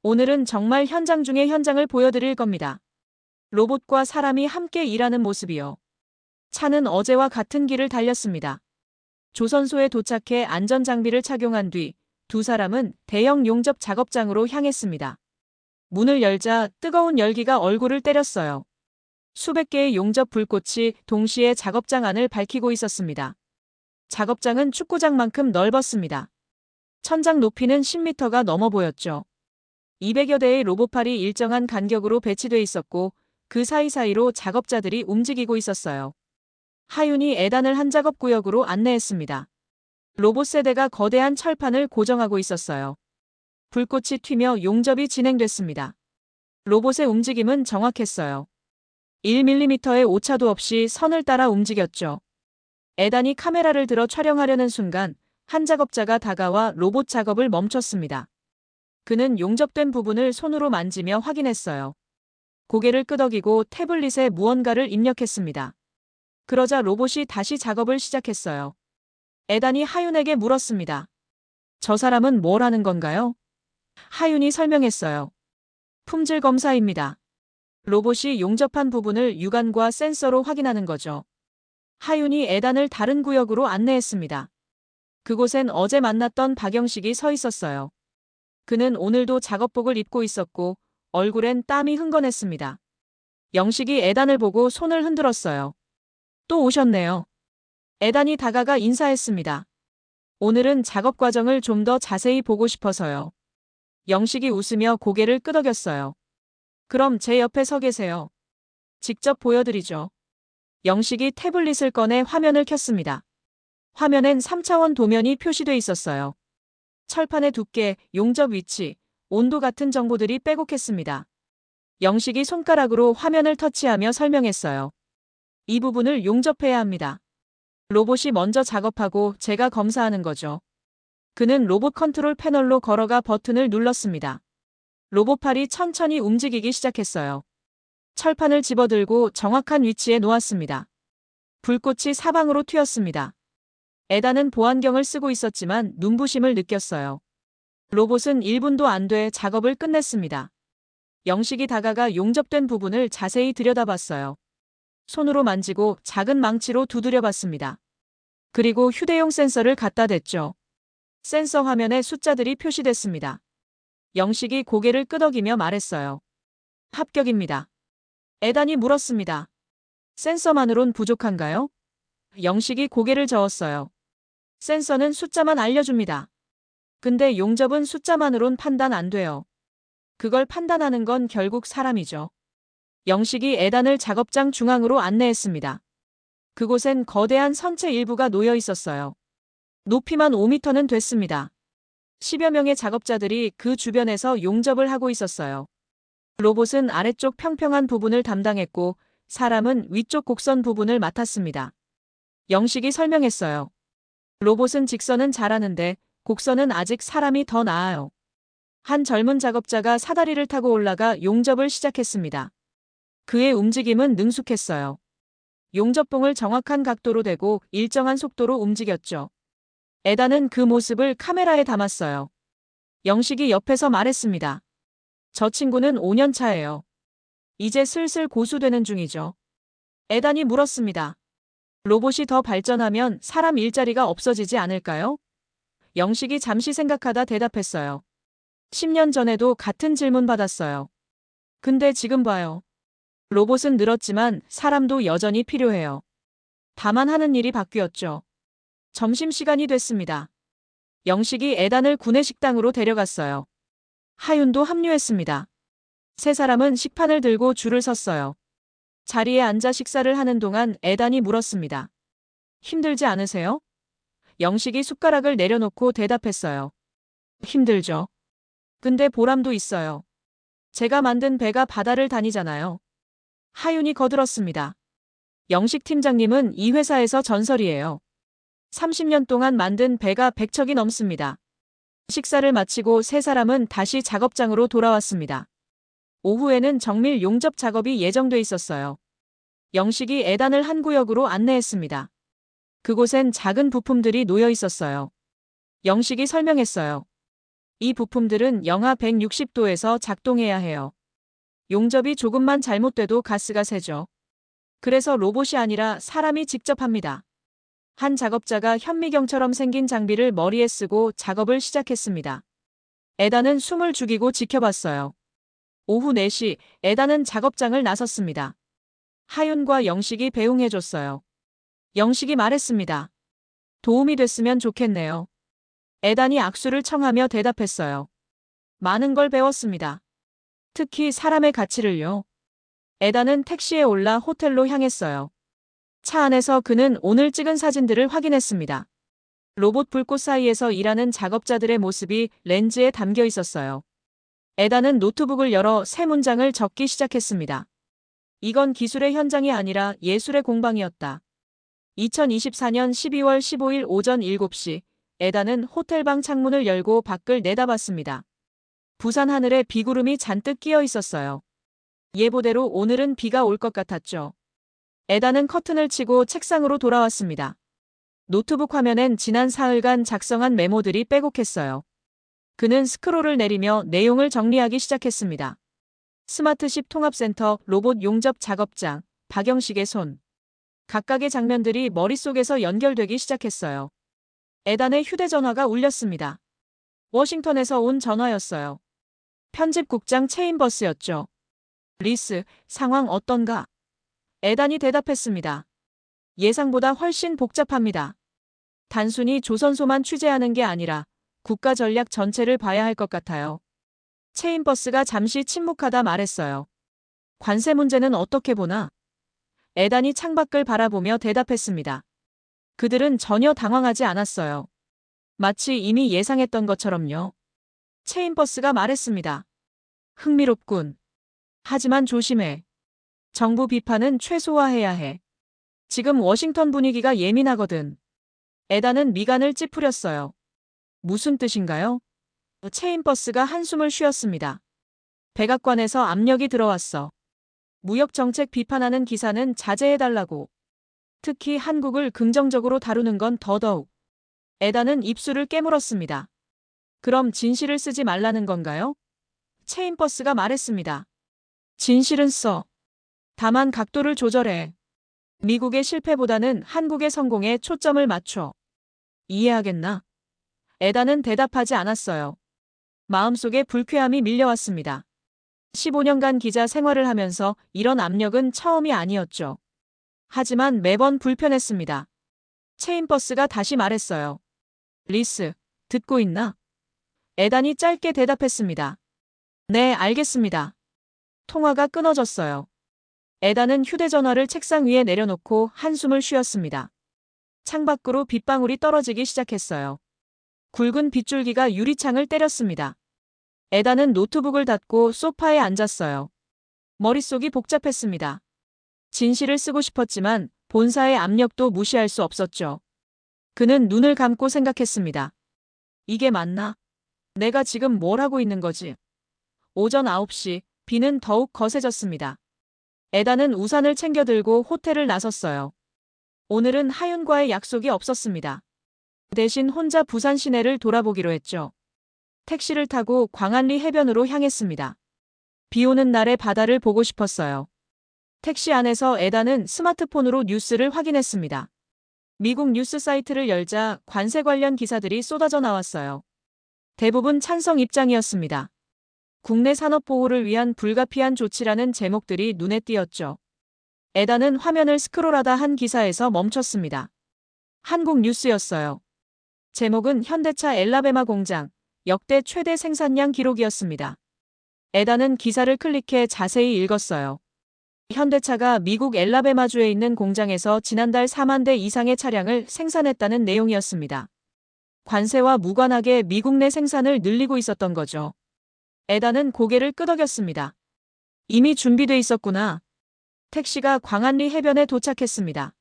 오늘은 정말 현장 중의 현장을 보여드릴 겁니다. 로봇과 사람이 함께 일하는 모습이요. 차는 어제와 같은 길을 달렸습니다. 조선소에 도착해 안전장비를 착용한 뒤 두 사람은 대형 용접 작업장으로 향했습니다. 문을 열자 뜨거운 열기가 얼굴을 때렸어요. 수백 개의 용접 불꽃이 동시에 작업장 안을 밝히고 있었습니다. 작업장은 축구장만큼 넓었습니다. 천장 높이는 10m가 넘어 보였죠. 200여 대의 로봇팔이 일정한 간격으로 배치돼 있었고 그 사이사이로 작업자들이 움직이고 있었어요. 하윤이 에단을 한 작업구역으로 안내했습니다. 로봇 세대가 거대한 철판을 고정하고 있었어요. 불꽃이 튀며 용접이 진행됐습니다. 로봇의 움직임은 정확했어요. 1mm의 오차도 없이 선을 따라 움직였죠. 에단이 카메라를 들어 촬영하려는 순간 한 작업자가 다가와 로봇 작업을 멈췄습니다. 그는 용접된 부분을 손으로 만지며 확인했어요. 고개를 끄덕이고 태블릿에 무언가를 입력했습니다. 그러자 로봇이 다시 작업을 시작했어요. 에단이 하윤에게 물었습니다. 저 사람은 뭘 하는 건가요? 하윤이 설명했어요. 품질 검사입니다. 로봇이 용접한 부분을 육안과 센서로 확인하는 거죠. 하윤이 에단을 다른 구역으로 안내했습니다. 그곳엔 어제 만났던 박영식이 서 있었어요. 그는 오늘도 작업복을 입고 있었고 얼굴엔 땀이 흥건했습니다. 영식이 에단을 보고 손을 흔들었어요. 또 오셨네요. 에단이 다가가 인사했습니다. 오늘은 작업 과정을 좀 더 자세히 보고 싶어서요. 영식이 웃으며 고개를 끄덕였어요. 그럼 제 옆에 서 계세요. 직접 보여드리죠. 영식이 태블릿을 꺼내 화면을 켰습니다. 화면엔 3차원 도면이 표시돼 있었어요. 철판의 두께, 용접 위치, 온도 같은 정보들이 빼곡했습니다. 영식이 손가락으로 화면을 터치하며 설명했어요. 이 부분을 용접해야 합니다. 로봇이 먼저 작업하고 제가 검사하는 거죠. 그는 로봇 컨트롤 패널로 걸어가 버튼을 눌렀습니다. 로봇팔이 천천히 움직이기 시작했어요. 철판을 집어들고 정확한 위치에 놓았습니다. 불꽃이 사방으로 튀었습니다. 에단은 보안경을 쓰고 있었지만 눈부심을 느꼈어요. 로봇은 1분도 안 돼 작업을 끝냈습니다. 영식이 다가가 용접된 부분을 자세히 들여다봤어요. 손으로 만지고 작은 망치로 두드려봤습니다. 그리고 휴대용 센서를 갖다 댔죠. 센서 화면에 숫자들이 표시됐습니다. 영식이 고개를 끄덕이며 말했어요. 합격입니다. 에단이 물었습니다. 센서만으론 부족한가요? 영식이 고개를 저었어요. 센서는 숫자만 알려줍니다. 근데 용접은 숫자만으론 판단 안 돼요. 그걸 판단하는 건 결국 사람이죠. 영식이 에단을 작업장 중앙으로 안내했습니다. 그곳엔 거대한 선체 일부가 놓여 있었어요. 높이만 5m는 됐습니다. 10여 명의 작업자들이 그 주변에서 용접을 하고 있었어요. 로봇은 아래쪽 평평한 부분을 담당했고 사람은 위쪽 곡선 부분을 맡았습니다. 영식이 설명했어요. 로봇은 직선은 잘하는데 곡선은 아직 사람이 더 나아요. 한 젊은 작업자가 사다리를 타고 올라가 용접을 시작했습니다. 그의 움직임은 능숙했어요. 용접봉을 정확한 각도로 대고 일정한 속도로 움직였죠. 에다는 그 모습을 카메라에 담았어요. 영식이 옆에서 말했습니다. 저 친구는 5년 차예요. 이제 슬슬 고수되는 중이죠. 에단이 물었습니다. 로봇이 더 발전하면 사람 일자리가 없어지지 않을까요? 영식이 잠시 생각하다 대답했어요. 10년 전에도 같은 질문 받았어요. 근데 지금 봐요. 로봇은 늘었지만 사람도 여전히 필요해요. 다만 하는 일이 바뀌었죠. 점심시간이 됐습니다. 영식이 에단을 구내식당으로 데려갔어요. 하윤도 합류했습니다. 세 사람은 식판을 들고 줄을 섰어요. 자리에 앉아 식사를 하는 동안 에단이 물었습니다. 힘들지 않으세요? 영식이 숟가락을 내려놓고 대답했어요. 힘들죠. 근데 보람도 있어요. 제가 만든 배가 바다를 다니잖아요. 하윤이 거들었습니다. 영식 팀장님은 이 회사에서 전설이에요. 30년 동안 만든 배가 100척이 넘습니다. 식사를 마치고 세 사람은 다시 작업장으로 돌아왔습니다. 오후에는 정밀 용접 작업이 예정돼 있었어요. 영식이 에단을 한 구역으로 안내했습니다. 그곳엔 작은 부품들이 놓여 있었어요. 영식이 설명했어요. 이 부품들은 영하 160도에서 작동해야 해요. 용접이 조금만 잘못돼도 가스가 새죠. 그래서 로봇이 아니라 사람이 직접 합니다. 한 작업자가 현미경처럼 생긴 장비를 머리에 쓰고 작업을 시작했습니다. 에단은 숨을 죽이고 지켜봤어요. 오후 4시 에단은 작업장을 나섰습니다. 하윤과 영식이 배웅해줬어요. 영식이 말했습니다. 도움이 됐으면 좋겠네요. 에단이 악수를 청하며 대답했어요. 많은 걸 배웠습니다. 특히 사람의 가치를요. 에단은 택시에 올라 호텔로 향했어요. 차 안에서 그는 오늘 찍은 사진들을 확인했습니다. 로봇 불꽃 사이에서 일하는 작업자들의 모습이 렌즈에 담겨 있었어요. 에단은 노트북을 열어 새 문장을 적기 시작했습니다. 이건 기술의 현장이 아니라 예술의 공방이었다. 2024년 12월 15일 오전 7시, 에단은 호텔방 창문을 열고 밖을 내다봤습니다. 부산 하늘에 비구름이 잔뜩 끼어 있었어요. 예보대로 오늘은 비가 올 것 같았죠. 에단은 커튼을 치고 책상으로 돌아왔습니다. 노트북 화면엔 지난 사흘간 작성한 메모들이 빼곡했어요. 그는 스크롤을 내리며 내용을 정리하기 시작했습니다. 스마트십 통합센터, 로봇 용접 작업장, 박영식의 손. 각각의 장면들이 머릿속에서 연결되기 시작했어요. 에단의 휴대전화가 울렸습니다. 워싱턴에서 온 전화였어요. 편집국장 체인버스였죠. 리스, 상황 어떤가? 에단이 대답했습니다. 예상보다 훨씬 복잡합니다. 단순히 조선소만 취재하는 게 아니라 국가 전략 전체를 봐야 할 것 같아요. 체인버스가 잠시 침묵하다 말했어요. 관세 문제는 어떻게 보나? 에단이 창밖을 바라보며 대답했습니다. 그들은 전혀 당황하지 않았어요. 마치 이미 예상했던 것처럼요. 체인버스가 말했습니다. 흥미롭군. 하지만 조심해. 정부 비판은 최소화해야 해. 지금 워싱턴 분위기가 예민하거든. 에단은 미간을 찌푸렸어요. 무슨 뜻인가요? 체인버스가 한숨을 쉬었습니다. 백악관에서 압력이 들어왔어. 무역정책 비판하는 기사는 자제해달라고. 특히 한국을 긍정적으로 다루는 건 더더욱. 에단은 입술을 깨물었습니다. 그럼 진실을 쓰지 말라는 건가요? 체인버스가 말했습니다. 진실은 써. 다만 각도를 조절해. 미국의 실패보다는 한국의 성공에 초점을 맞춰. 이해하겠나? 에단은 대답하지 않았어요. 마음속에 불쾌함이 밀려왔습니다. 15년간 기자 생활을 하면서 이런 압력은 처음이 아니었죠. 하지만 매번 불편했습니다. 체인버스가 다시 말했어요. 리스, 듣고 있나? 에단이 짧게 대답했습니다. 네, 알겠습니다. 통화가 끊어졌어요. 에단은 휴대전화를 책상 위에 내려놓고 한숨을 쉬었습니다. 창밖으로 빗방울이 떨어지기 시작했어요. 굵은 빗줄기가 유리창을 때렸습니다. 에단은 노트북을 닫고 소파에 앉았어요. 머릿속이 복잡했습니다. 진실을 쓰고 싶었지만 본사의 압력도 무시할 수 없었죠. 그는 눈을 감고 생각했습니다. 이게 맞나? 내가 지금 뭘 하고 있는 거지? 오전 9시, 비는 더욱 거세졌습니다. 에다는 우산을 챙겨 들고 호텔을 나섰어요. 오늘은 하윤과의 약속이 없었습니다. 대신 혼자 부산 시내를 돌아보기로 했죠. 택시를 타고 광안리 해변으로 향했습니다. 비 오는 날의 바다를 보고 싶었어요. 택시 안에서 에다는 스마트폰으로 뉴스를 확인했습니다. 미국 뉴스 사이트를 열자 관세 관련 기사들이 쏟아져 나왔어요. 대부분 찬성 입장이었습니다. 국내 산업 보호를 위한 불가피한 조치라는 제목들이 눈에 띄었죠. 에다는 화면을 스크롤하다 한 기사에서 멈췄습니다. 한국 뉴스였어요. 제목은 현대차 엘라베마 공장, 역대 최대 생산량 기록이었습니다. 에다는 기사를 클릭해 자세히 읽었어요. 현대차가 미국 엘라베마주에 있는 공장에서 지난달 4만 대 이상의 차량을 생산했다는 내용이었습니다. 관세와 무관하게 미국 내 생산을 늘리고 있었던 거죠. 에다는 고개를 끄덕였습니다. 이미 준비돼 있었구나. 택시가 광안리 해변에 도착했습니다.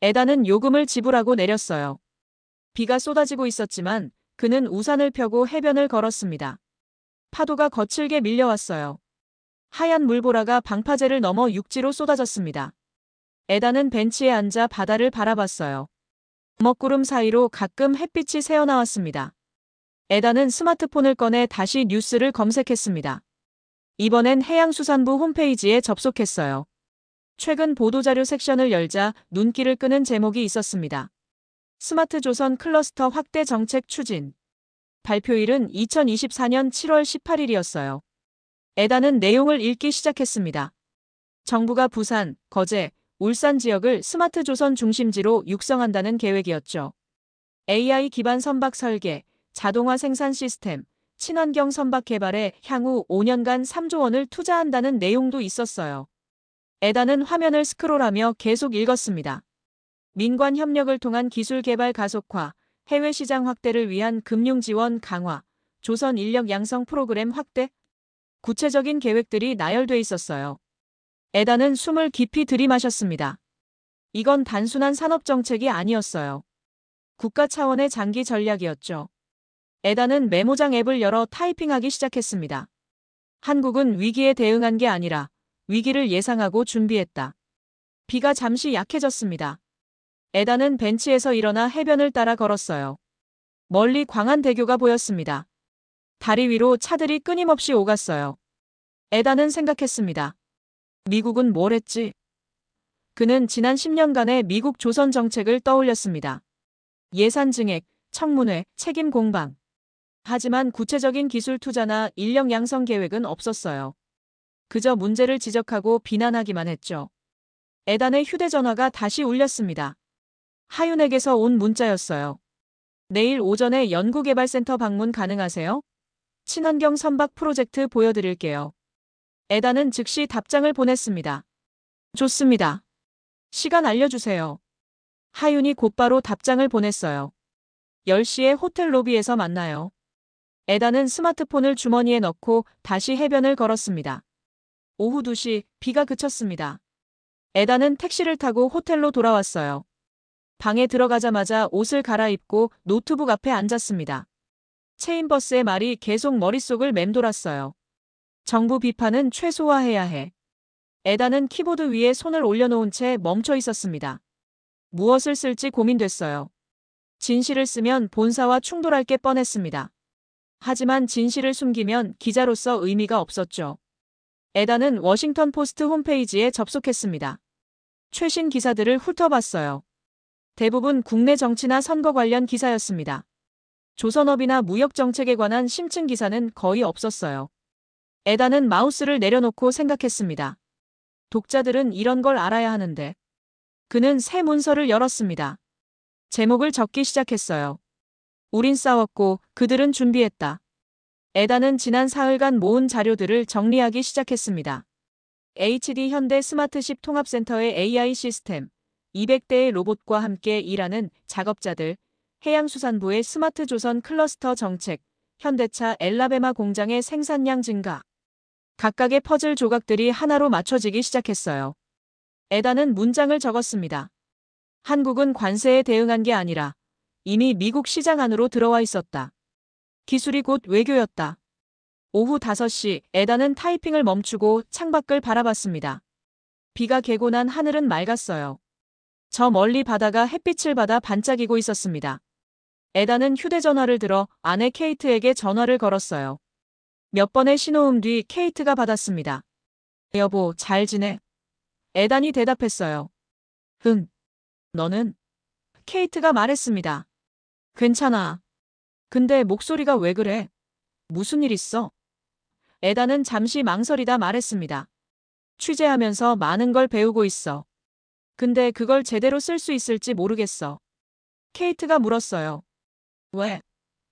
에다는 요금을 지불하고 내렸어요. 비가 쏟아지고 있었지만 그는 우산을 펴고 해변을 걸었습니다. 파도가 거칠게 밀려왔어요. 하얀 물보라가 방파제를 넘어 육지로 쏟아졌습니다. 에다는 벤치에 앉아 바다를 바라봤어요. 먹구름 사이로 가끔 햇빛이 새어나왔습니다. 에다는 스마트폰을 꺼내 다시 뉴스를 검색했습니다. 이번엔 해양수산부 홈페이지에 접속했어요. 최근 보도자료 섹션을 열자 눈길을 끄는 제목이 있었습니다. 스마트 조선 클러스터 확대 정책 추진. 발표일은 2024년 7월 18일이었어요. 에다는 내용을 읽기 시작했습니다. 정부가 부산, 거제, 울산 지역을 스마트 조선 중심지로 육성한다는 계획이었죠. AI 기반 선박 설계, 자동화 생산 시스템, 친환경 선박 개발에 향후 5년간 3조 원을 투자한다는 내용도 있었어요. 에다는 화면을 스크롤하며 계속 읽었습니다. 민관 협력을 통한 기술 개발 가속화, 해외 시장 확대를 위한 금융 지원 강화, 조선 인력 양성 프로그램 확대, 구체적인 계획들이 나열돼 있었어요. 에다는 숨을 깊이 들이마셨습니다. 이건 단순한 산업 정책이 아니었어요. 국가 차원의 장기 전략이었죠. 에다는 메모장 앱을 열어 타이핑하기 시작했습니다. 한국은 위기에 대응한 게 아니라 위기를 예상하고 준비했다. 비가 잠시 약해졌습니다. 에다는 벤치에서 일어나 해변을 따라 걸었어요. 멀리 광안대교가 보였습니다. 다리 위로 차들이 끊임없이 오갔어요. 에다는 생각했습니다. 미국은 뭘 했지? 그는 지난 10년간의 미국 조선 정책을 떠올렸습니다. 예산 증액, 청문회, 책임 공방. 하지만 구체적인 기술 투자나 인력 양성 계획은 없었어요. 그저 문제를 지적하고 비난하기만 했죠. 에단의 휴대전화가 다시 울렸습니다. 하윤에게서 온 문자였어요. 내일 오전에 연구개발센터 방문 가능하세요? 친환경 선박 프로젝트 보여드릴게요. 에단은 즉시 답장을 보냈습니다. 좋습니다. 시간 알려주세요. 하윤이 곧바로 답장을 보냈어요. 10시에 호텔 로비에서 만나요. 에단은 스마트폰을 주머니에 넣고 다시 해변을 걸었습니다. 오후 2시 비가 그쳤습니다. 에단은 택시를 타고 호텔로 돌아왔어요. 방에 들어가자마자 옷을 갈아입고 노트북 앞에 앉았습니다. 체인버스의 말이 계속 머릿속을 맴돌았어요. 정부 비판은 최소화해야 해. 에단은 키보드 위에 손을 올려놓은 채 멈춰 있었습니다. 무엇을 쓸지 고민됐어요. 진실을 쓰면 본사와 충돌할 게 뻔했습니다. 하지만 진실을 숨기면 기자로서 의미가 없었죠. 에단은 워싱턴 포스트 홈페이지에 접속했습니다. 최신 기사들을 훑어봤어요. 대부분 국내 정치나 선거 관련 기사였습니다. 조선업이나 무역 정책에 관한 심층 기사는 거의 없었어요. 에단은 마우스를 내려놓고 생각했습니다. 독자들은 이런 걸 알아야 하는데. 그는 새 문서를 열었습니다. 제목을 적기 시작했어요. 우린 싸웠고 그들은 준비했다. 에단은 지난 사흘간 모은 자료들을 정리하기 시작했습니다. HD 현대 스마트십 통합센터의 AI 시스템, 200대의 로봇과 함께 일하는 작업자들, 해양수산부의 스마트 조선 클러스터 정책, 현대차 엘라베마 공장의 생산량 증가. 각각의 퍼즐 조각들이 하나로 맞춰지기 시작했어요. 에단은 문장을 적었습니다. 한국은 관세에 대응한 게 아니라 이미 미국 시장 안으로 들어와 있었다. 기술이 곧 외교였다. 오후 5시 에단은 타이핑을 멈추고 창밖을 바라봤습니다. 비가 개고 난 하늘은 맑았어요. 저 멀리 바다가 햇빛을 받아 반짝이고 있었습니다. 에단은 휴대전화를 들어 아내 케이트에게 전화를 걸었어요. 몇 번의 신호음 뒤 케이트가 받았습니다. 여보, 잘 지내? 에단이 대답했어요. 응. 너는? 케이트가 말했습니다. 괜찮아. 근데 목소리가 왜 그래? 무슨 일 있어? 에단은 잠시 망설이다 말했습니다. 취재하면서 많은 걸 배우고 있어. 근데 그걸 제대로 쓸 수 있을지 모르겠어. 케이트가 물었어요. 왜?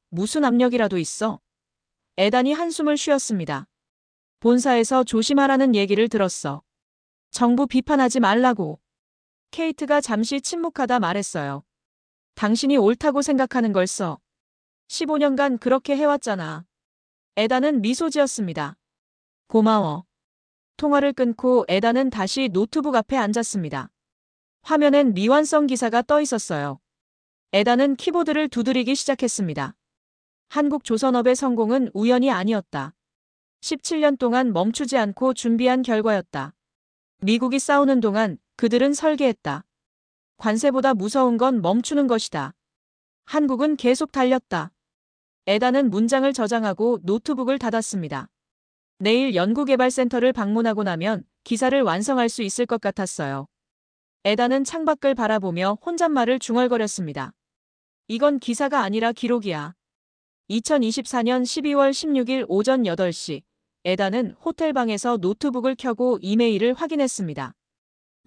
무슨 압력이라도 있어? 에단이 한숨을 쉬었습니다. 본사에서 조심하라는 얘기를 들었어. 정부 비판하지 말라고. 케이트가 잠시 침묵하다 말했어요. 당신이 옳다고 생각하는 걸 써. 15년간 그렇게 해왔잖아. 에단은 미소 지었습니다. 고마워. 통화를 끊고 에단은 다시 노트북 앞에 앉았습니다. 화면엔 미완성 기사가 떠 있었어요. 에단은 키보드를 두드리기 시작했습니다. 한국조선업의 성공은 우연이 아니었다. 17년 동안 멈추지 않고 준비한 결과였다. 미국이 싸우는 동안 그들은 설계했다. 관세보다 무서운 건 멈추는 것이다. 한국은 계속 달렸다. 에단은 문장을 저장하고 노트북을 닫았습니다. 내일 연구개발센터를 방문하고 나면 기사를 완성할 수 있을 것 같았어요. 에단은 창밖을 바라보며 혼잣말을 중얼거렸습니다. 이건 기사가 아니라 기록이야. 2024년 12월 16일 오전 8시, 에단은 호텔방에서 노트북을 켜고 이메일을 확인했습니다.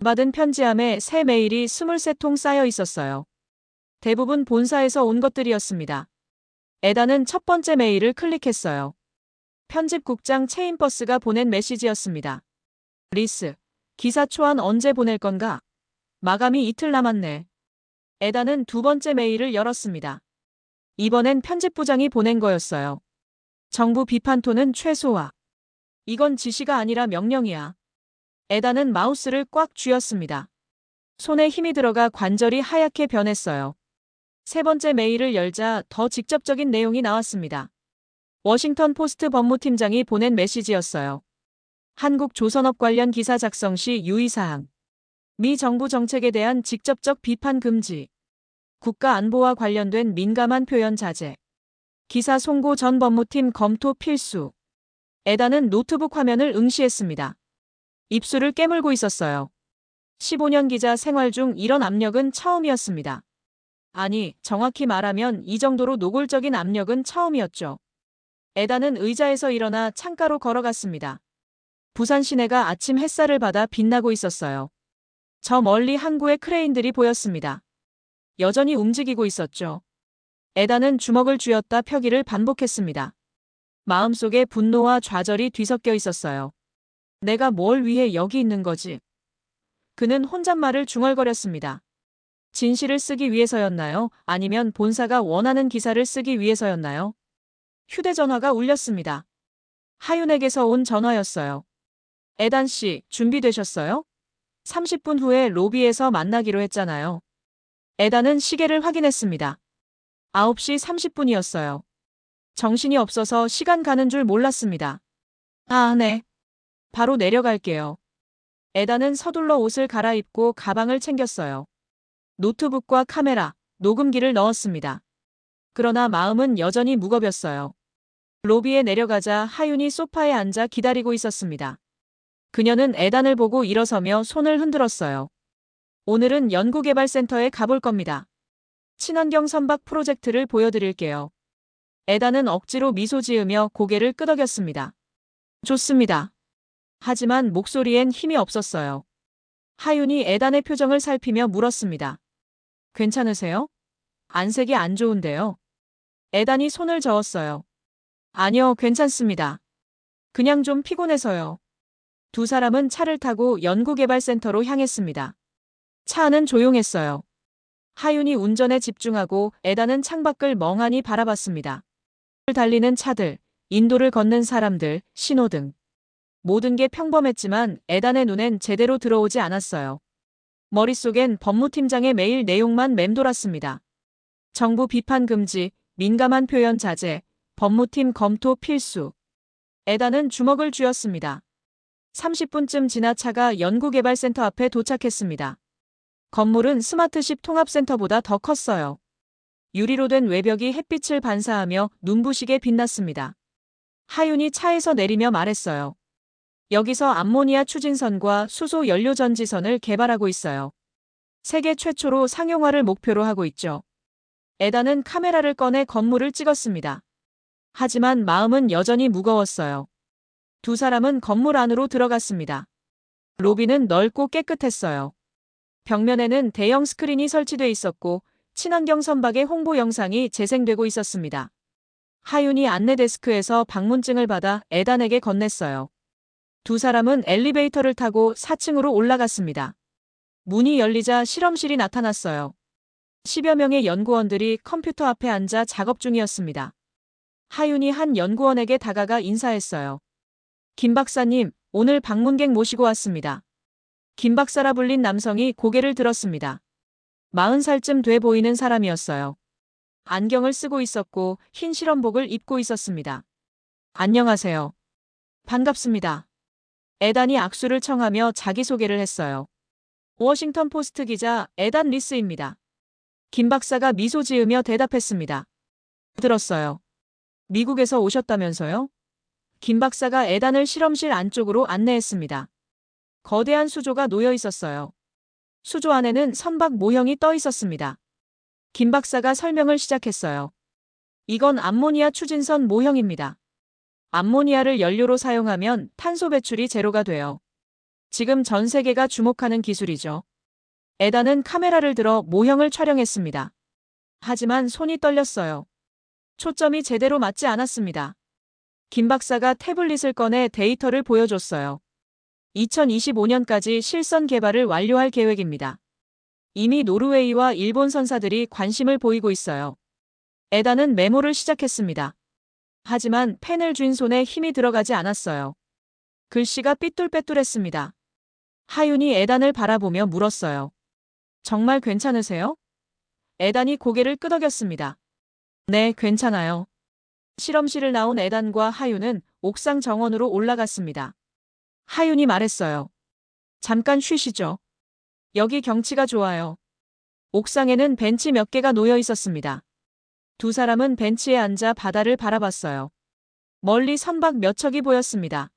받은 편지함에 새 메일이 23통 쌓여 있었어요. 대부분 본사에서 온 것들이었습니다. 에단은 첫 번째 메일을 클릭했어요. 편집국장 체인버스가 보낸 메시지였습니다. 리스, 기사 초안 언제 보낼 건가? 마감이 이틀 남았네. 에단은 두 번째 메일을 열었습니다. 이번엔 편집부장이 보낸 거였어요. 정부 비판 톤은 최소화. 이건 지시가 아니라 명령이야. 에단은 마우스를 꽉 쥐었습니다. 손에 힘이 들어가 관절이 하얗게 변했어요. 세 번째 메일을 열자 더 직접적인 내용이 나왔습니다. 워싱턴 포스트 법무팀장이 보낸 메시지였어요. 한국조선업 관련 기사 작성 시 유의사항. 미 정부 정책에 대한 직접적 비판 금지. 국가 안보와 관련된 민감한 표현 자제. 기사 송고 전 법무팀 검토 필수. 에단은 노트북 화면을 응시했습니다. 입술을 깨물고 있었어요. 15년 기자 생활 중 이런 압력은 처음이었습니다. 아니, 정확히 말하면 이 정도로 노골적인 압력은 처음이었죠. 에단은 의자에서 일어나 창가로 걸어갔습니다. 부산 시내가 아침 햇살을 받아 빛나고 있었어요. 저 멀리 항구의 크레인들이 보였습니다. 여전히 움직이고 있었죠. 에단은 주먹을 쥐었다 펴기를 반복했습니다. 마음속에 분노와 좌절이 뒤섞여 있었어요. 내가 뭘 위해 여기 있는 거지? 그는 혼잣말을 중얼거렸습니다. 진실을 쓰기 위해서였나요? 아니면 본사가 원하는 기사를 쓰기 위해서였나요? 휴대전화가 울렸습니다. 하윤에게서 온 전화였어요. 에단 씨, 준비되셨어요? 30분 후에 로비에서 만나기로 했잖아요. 에단은 시계를 확인했습니다. 9시 30분이었어요. 정신이 없어서 시간 가는 줄 몰랐습니다. 아, 네. 바로 내려갈게요. 에단은 서둘러 옷을 갈아입고 가방을 챙겼어요. 노트북과 카메라, 녹음기를 넣었습니다. 그러나 마음은 여전히 무겁였어요. 로비에 내려가자 하윤이 소파에 앉아 기다리고 있었습니다. 그녀는 에단을 보고 일어서며 손을 흔들었어요. 오늘은 연구개발센터에 가볼 겁니다. 친환경 선박 프로젝트를 보여드릴게요. 에단은 억지로 미소 지으며 고개를 끄덕였습니다. 좋습니다. 하지만 목소리엔 힘이 없었어요. 하윤이 에단의 표정을 살피며 물었습니다. 괜찮으세요? 안색이 안 좋은데요. 에단이 손을 저었어요. 아니요, 괜찮습니다. 그냥 좀 피곤해서요. 두 사람은 차를 타고 연구개발센터로 향했습니다. 차 안은 조용했어요. 하윤이 운전에 집중하고 에단은 창밖을 멍하니 바라봤습니다. 달리는 차들, 인도를 걷는 사람들, 신호등. 모든 게 평범했지만 에단의 눈엔 제대로 들어오지 않았어요. 머릿속엔 법무팀장의 메일 내용만 맴돌았습니다. 정부 비판 금지, 민감한 표현 자제, 법무팀 검토 필수. 에단은 주먹을 쥐었습니다. 30분쯤 지나 차가 연구개발센터 앞에 도착했습니다. 건물은 스마트십 통합센터보다 더 컸어요. 유리로 된 외벽이 햇빛을 반사하며 눈부시게 빛났습니다. 하윤이 차에서 내리며 말했어요. 여기서 암모니아 추진선과 수소 연료 전지선을 개발하고 있어요. 세계 최초로 상용화를 목표로 하고 있죠. 에단은 카메라를 꺼내 건물을 찍었습니다. 하지만 마음은 여전히 무거웠어요. 두 사람은 건물 안으로 들어갔습니다. 로비는 넓고 깨끗했어요. 벽면에는 대형 스크린이 설치돼 있었고 친환경 선박의 홍보 영상이 재생되고 있었습니다. 하윤이 안내 데스크에서 방문증을 받아 에단에게 건넸어요. 두 사람은 엘리베이터를 타고 4층으로 올라갔습니다. 문이 열리자 실험실이 나타났어요. 10여 명의 연구원들이 컴퓨터 앞에 앉아 작업 중이었습니다. 하윤이 한 연구원에게 다가가 인사했어요. 김 박사님, 오늘 방문객 모시고 왔습니다. 김 박사라 불린 남성이 고개를 들었습니다. 40살쯤 돼 보이는 사람이었어요. 안경을 쓰고 있었고 흰 실험복을 입고 있었습니다. 안녕하세요. 반갑습니다. 에단이 악수를 청하며 자기소개를 했어요. 워싱턴 포스트 기자 에단 리스입니다. 김 박사가 미소 지으며 대답했습니다. 들었어요. 미국에서 오셨다면서요? 김 박사가 에단을 실험실 안쪽으로 안내했습니다. 거대한 수조가 놓여 있었어요. 수조 안에는 선박 모형이 떠 있었습니다. 김 박사가 설명을 시작했어요. 이건 암모니아 추진선 모형입니다. 암모니아를 연료로 사용하면 탄소 배출이 제로가 돼요. 지금 전 세계가 주목하는 기술이죠. 에단은 카메라를 들어 모형을 촬영했습니다. 하지만 손이 떨렸어요. 초점이 제대로 맞지 않았습니다. 김 박사가 태블릿을 꺼내 데이터를 보여줬어요. 2025년까지 실선 개발을 완료할 계획입니다. 이미 노르웨이와 일본 선사들이 관심을 보이고 있어요. 에단은 메모를 시작했습니다. 하지만 펜을 쥔 손에 힘이 들어가지 않았어요. 글씨가 삐뚤빼뚤했습니다. 하윤이 에단을 바라보며 물었어요. 정말 괜찮으세요? 에단이 고개를 끄덕였습니다. 네, 괜찮아요. 실험실을 나온 에단과 하윤은 옥상 정원으로 올라갔습니다. 하윤이 말했어요. 잠깐 쉬시죠. 여기 경치가 좋아요. 옥상에는 벤치 몇 개가 놓여 있었습니다. 두 사람은 벤치에 앉아 바다를 바라봤어요. 멀리 선박 몇 척이 보였습니다.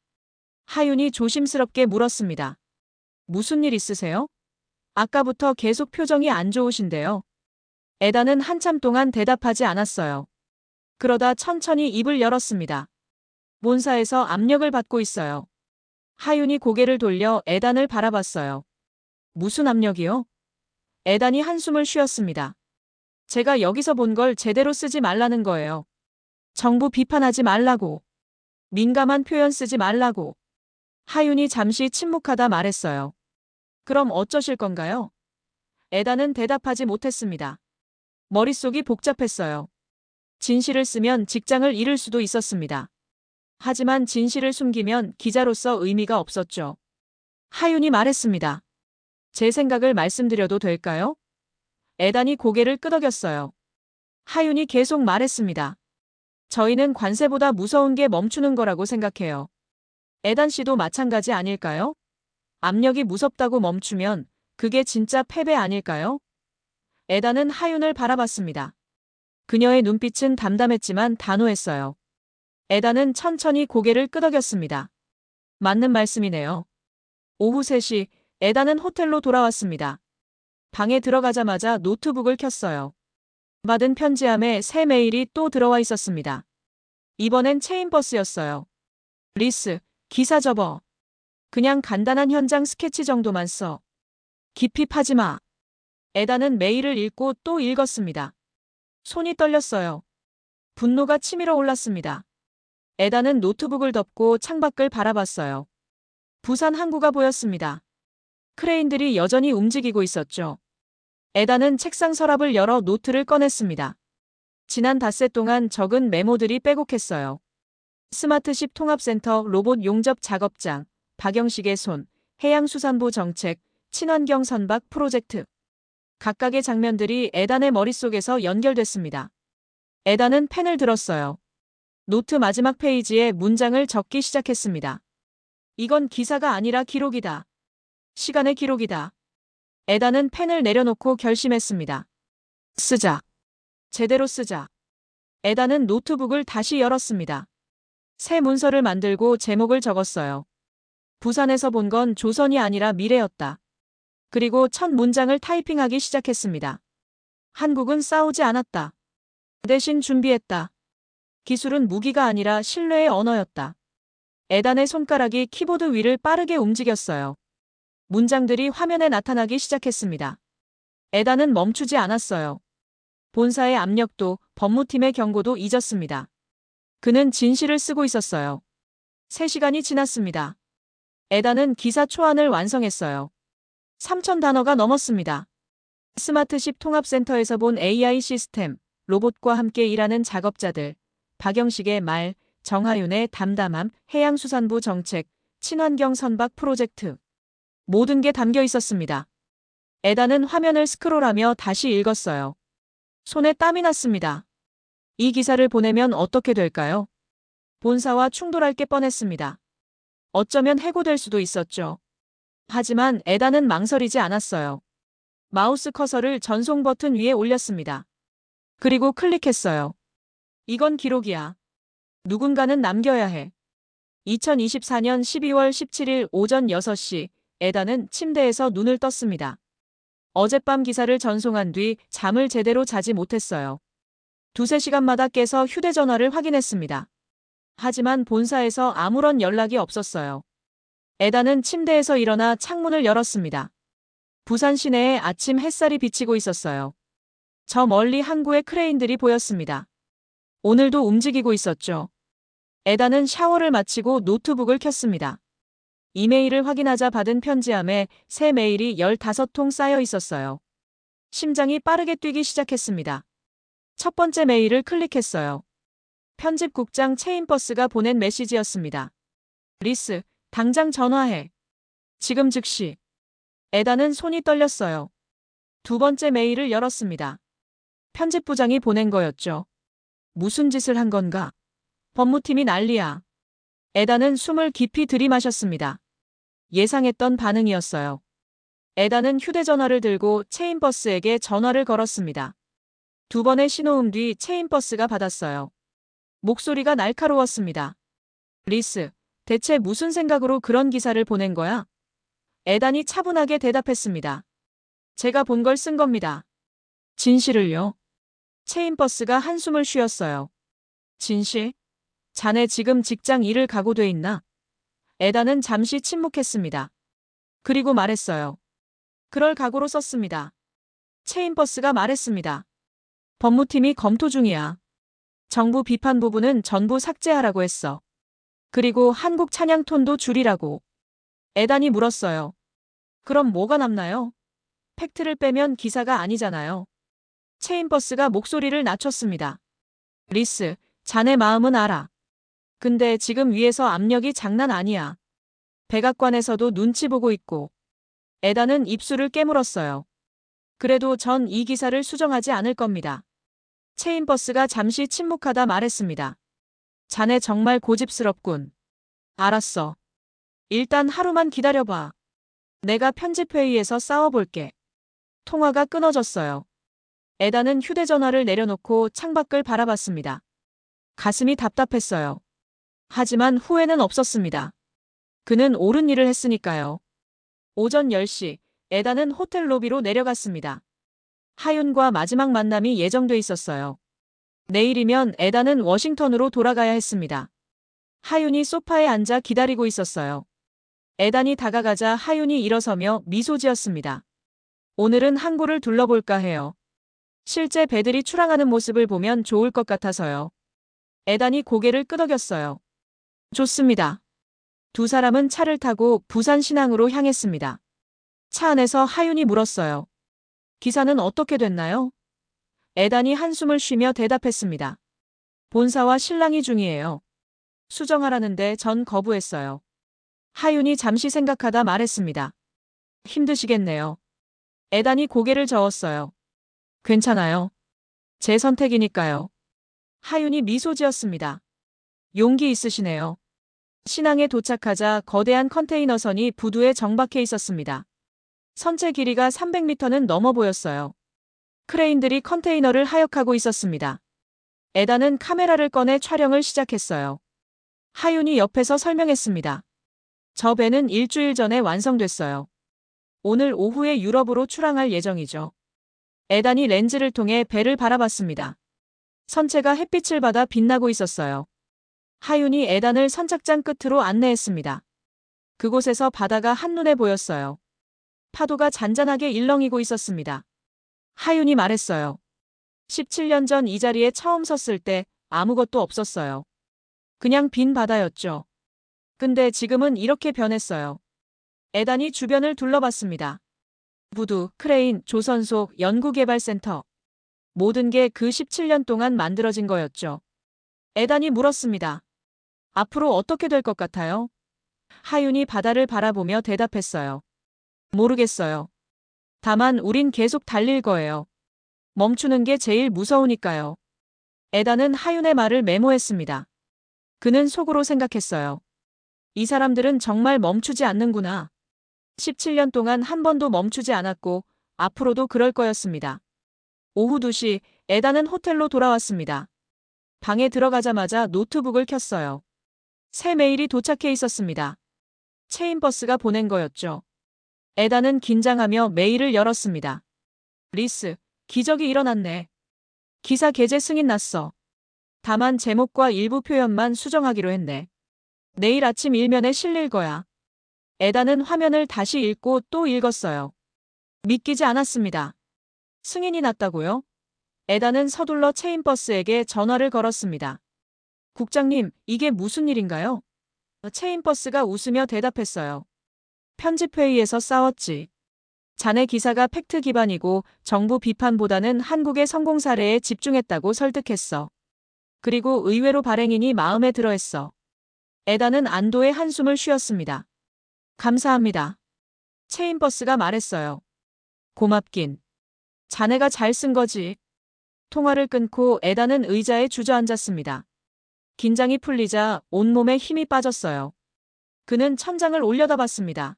하윤이 조심스럽게 물었습니다. 무슨 일 있으세요? 아까부터 계속 표정이 안 좋으신데요. 에단은 한참 동안 대답하지 않았어요. 그러다 천천히 입을 열었습니다. 본사에서 압력을 받고 있어요. 하윤이 고개를 돌려 에단을 바라봤어요. 무슨 압력이요? 에단이 한숨을 쉬었습니다. 제가 여기서 본 걸 제대로 쓰지 말라는 거예요. 정부 비판하지 말라고. 민감한 표현 쓰지 말라고. 하윤이 잠시 침묵하다 말했어요. 그럼 어쩌실 건가요? 에단은 대답하지 못했습니다. 머릿속이 복잡했어요. 진실을 쓰면 직장을 잃을 수도 있었습니다. 하지만 진실을 숨기면 기자로서 의미가 없었죠. 하윤이 말했습니다. 제 생각을 말씀드려도 될까요? 에단이 고개를 끄덕였어요. 하윤이 계속 말했습니다. 저희는 관세보다 무서운 게 멈추는 거라고 생각해요. 에단 씨도 마찬가지 아닐까요? 압력이 무섭다고 멈추면 그게 진짜 패배 아닐까요? 에단은 하윤을 바라봤습니다. 그녀의 눈빛은 담담했지만 단호했어요. 에단은 천천히 고개를 끄덕였습니다. 맞는 말씀이네요. 오후 3시 에단은 호텔로 돌아왔습니다. 방에 들어가자마자 노트북을 켰어요. 받은 편지함에 새 메일이 또 들어와 있었습니다. 이번엔 체인버스였어요. 리스, 기사 접어. 그냥 간단한 현장 스케치 정도만 써. 깊이 파지 마. 에단은 메일을 읽고 또 읽었습니다. 손이 떨렸어요. 분노가 치밀어 올랐습니다. 에단은 노트북을 덮고 창밖을 바라봤어요. 부산 항구가 보였습니다. 크레인들이 여전히 움직이고 있었죠. 에단은 책상 서랍을 열어 노트를 꺼냈습니다. 지난 닷새 동안 적은 메모들이 빼곡했어요. 스마트십 통합센터 로봇 용접 작업장, 박영식의 손, 해양수산부 정책, 친환경 선박 프로젝트. 각각의 장면들이 에단의 머릿속에서 연결됐습니다. 에단은 펜을 들었어요. 노트 마지막 페이지에 문장을 적기 시작했습니다. 이건 기사가 아니라 기록이다. 시간의 기록이다. 에다는 펜을 내려놓고 결심했습니다. 쓰자. 제대로 쓰자. 에다는 노트북을 다시 열었습니다. 새 문서를 만들고 제목을 적었어요. 부산에서 본 건 조선이 아니라 미래였다. 그리고 첫 문장을 타이핑하기 시작했습니다. 한국은 싸우지 않았다. 대신 준비했다. 기술은 무기가 아니라 신뢰의 언어였다. 에단의 손가락이 키보드 위를 빠르게 움직였어요. 문장들이 화면에 나타나기 시작했습니다. 에단은 멈추지 않았어요. 본사의 압력도 법무팀의 경고도 잊었습니다. 그는 진실을 쓰고 있었어요. 3시간이 지났습니다. 에단은 기사 초안을 완성했어요. 3,000단어가 넘었습니다. 스마트십 통합센터에서 본 AI 시스템, 로봇과 함께 일하는 작업자들, 박영식의 말, 정하윤의 담담함, 해양수산부 정책, 친환경 선박 프로젝트. 모든 게 담겨 있었습니다. 에단은 화면을 스크롤하며 다시 읽었어요. 손에 땀이 났습니다. 이 기사를 보내면 어떻게 될까요? 본사와 충돌할 게 뻔했습니다. 어쩌면 해고될 수도 있었죠. 하지만 에단은 망설이지 않았어요. 마우스 커서를 전송 버튼 위에 올렸습니다. 그리고 클릭했어요. 이건 기록이야. 누군가는 남겨야 해. 2024년 12월 17일 오전 6시, 에단은 침대에서 눈을 떴습니다. 어젯밤 기사를 전송한 뒤 잠을 제대로 자지 못했어요. 2~3시간마다 깨서 휴대전화를 확인했습니다. 하지만 본사에서 아무런 연락이 없었어요. 에단은 침대에서 일어나 창문을 열었습니다. 부산 시내에 아침 햇살이 비치고 있었어요. 저 멀리 항구의 크레인들이 보였습니다. 오늘도 움직이고 있었죠. 에단은 샤워를 마치고 노트북을 켰습니다. 이메일을 확인하자 받은 편지함에 새 메일이 15통 쌓여 있었어요. 심장이 빠르게 뛰기 시작했습니다. 첫 번째 메일을 클릭했어요. 편집국장 체인버스가 보낸 메시지였습니다. 리스, 당장 전화해. 지금 즉시. 에단은 손이 떨렸어요. 두 번째 메일을 열었습니다. 편집부장이 보낸 거였죠. 무슨 짓을 한 건가? 법무팀이 난리야. 에단은 숨을 깊이 들이마셨습니다. 예상했던 반응이었어요. 에단은 휴대전화를 들고 체인버스에게 전화를 걸었습니다. 2번의 신호음 뒤 체인버스가 받았어요. 목소리가 날카로웠습니다. 리스, 대체 무슨 생각으로 그런 기사를 보낸 거야? 에단이 차분하게 대답했습니다. 제가 본 걸 쓴 겁니다. 진실을요? 체인버스가 한숨을 쉬었어요. 진실? 자네 지금 직장 일을 각오돼 있나? 에단은 잠시 침묵했습니다. 그리고 말했어요. 그럴 각오로 썼습니다. 체인버스가 말했습니다. 법무팀이 검토 중이야. 정부 비판 부분은 전부 삭제하라고 했어. 그리고 한국 찬양 톤도 줄이라고. 에단이 물었어요. 그럼 뭐가 남나요? 팩트를 빼면 기사가 아니잖아요. 체인버스가 목소리를 낮췄습니다. 리스, 자네 마음은 알아. 근데 지금 위에서 압력이 장난 아니야. 백악관에서도 눈치 보고 있고. 에단은 입술을 깨물었어요. 그래도 전 이 기사를 수정하지 않을 겁니다. 체인버스가 잠시 침묵하다 말했습니다. 자네 정말 고집스럽군. 알았어. 일단 하루만 기다려봐. 내가 편집회의에서 싸워볼게. 통화가 끊어졌어요. 에단은 휴대전화를 내려놓고 창밖을 바라봤습니다. 가슴이 답답했어요. 하지만 후회는 없었습니다. 그는 옳은 일을 했으니까요. 오전 10시, 에단은 호텔 로비로 내려갔습니다. 하윤과 마지막 만남이 예정돼 있었어요. 내일이면 에단은 워싱턴으로 돌아가야 했습니다. 하윤이 소파에 앉아 기다리고 있었어요. 에단이 다가가자 하윤이 일어서며 미소 지었습니다. 오늘은 항구를 둘러볼까 해요. 실제 배들이 출항하는 모습을 보면 좋을 것 같아서요. 에단이 고개를 끄덕였어요. 좋습니다. 두 사람은 차를 타고 부산 신항으로 향했습니다. 차 안에서 하윤이 물었어요. 기사는 어떻게 됐나요? 에단이 한숨을 쉬며 대답했습니다. 본사와 실랑이 중이에요. 수정하라는데 전 거부했어요. 하윤이 잠시 생각하다 말했습니다. 힘드시겠네요. 에단이 고개를 저었어요. 괜찮아요. 제 선택이니까요. 하윤이 미소 지었습니다. 용기 있으시네요. 신항에 도착하자 거대한 컨테이너선이 부두에 정박해 있었습니다. 선체 길이가 300m는 넘어 보였어요. 크레인들이 컨테이너를 하역하고 있었습니다. 에단은 카메라를 꺼내 촬영을 시작했어요. 하윤이 옆에서 설명했습니다. 저 배는 일주일 전에 완성됐어요. 오늘 오후에 유럽으로 출항할 예정이죠. 에단이 렌즈를 통해 배를 바라봤습니다. 선체가 햇빛을 받아 빛나고 있었어요. 하윤이 에단을 선착장 끝으로 안내했습니다. 그곳에서 바다가 한눈에 보였어요. 파도가 잔잔하게 일렁이고 있었습니다. 하윤이 말했어요. 17년 전 이 자리에 처음 섰을 때 아무것도 없었어요. 그냥 빈 바다였죠. 근데 지금은 이렇게 변했어요. 에단이 주변을 둘러봤습니다. 부두, 크레인, 조선소, 연구개발센터. 모든 게 그 17년 동안 만들어진 거였죠. 에단이 물었습니다. 앞으로 어떻게 될 것 같아요? 하윤이 바다를 바라보며 대답했어요. 모르겠어요. 다만 우린 계속 달릴 거예요. 멈추는 게 제일 무서우니까요. 에단은 하윤의 말을 메모했습니다. 그는 속으로 생각했어요. 이 사람들은 정말 멈추지 않는구나. 17년 동안 한 번도 멈추지 않았고 앞으로도 그럴 거였습니다. 오후 2시 에단은 호텔로 돌아왔습니다. 방에 들어가자마자 노트북을 켰어요. 새 메일이 도착해 있었습니다. 체인버스가 보낸 거였죠. 에단은 긴장하며 메일을 열었습니다. 리스, 기적이 일어났네. 기사 게재 승인 났어. 다만 제목과 일부 표현만 수정하기로 했네. 내일 아침 일면에 실릴 거야. 에단은 화면을 다시 읽고 또 읽었어요. 믿기지 않았습니다. 승인이 났다고요? 에단은 서둘러 체인버스에게 전화를 걸었습니다. 국장님, 이게 무슨 일인가요? 체인버스가 웃으며 대답했어요. 편집회의에서 싸웠지. 자네 기사가 팩트 기반이고 정부 비판보다는 한국의 성공 사례에 집중했다고 설득했어. 그리고 의외로 발행인이 마음에 들어했어. 에단은 안도의 한숨을 쉬었습니다. 감사합니다. 체인버스가 말했어요. 고맙긴. 자네가 잘 쓴 거지. 통화를 끊고 에단은 의자에 주저앉았습니다. 긴장이 풀리자 온몸에 힘이 빠졌어요. 그는 천장을 올려다봤습니다.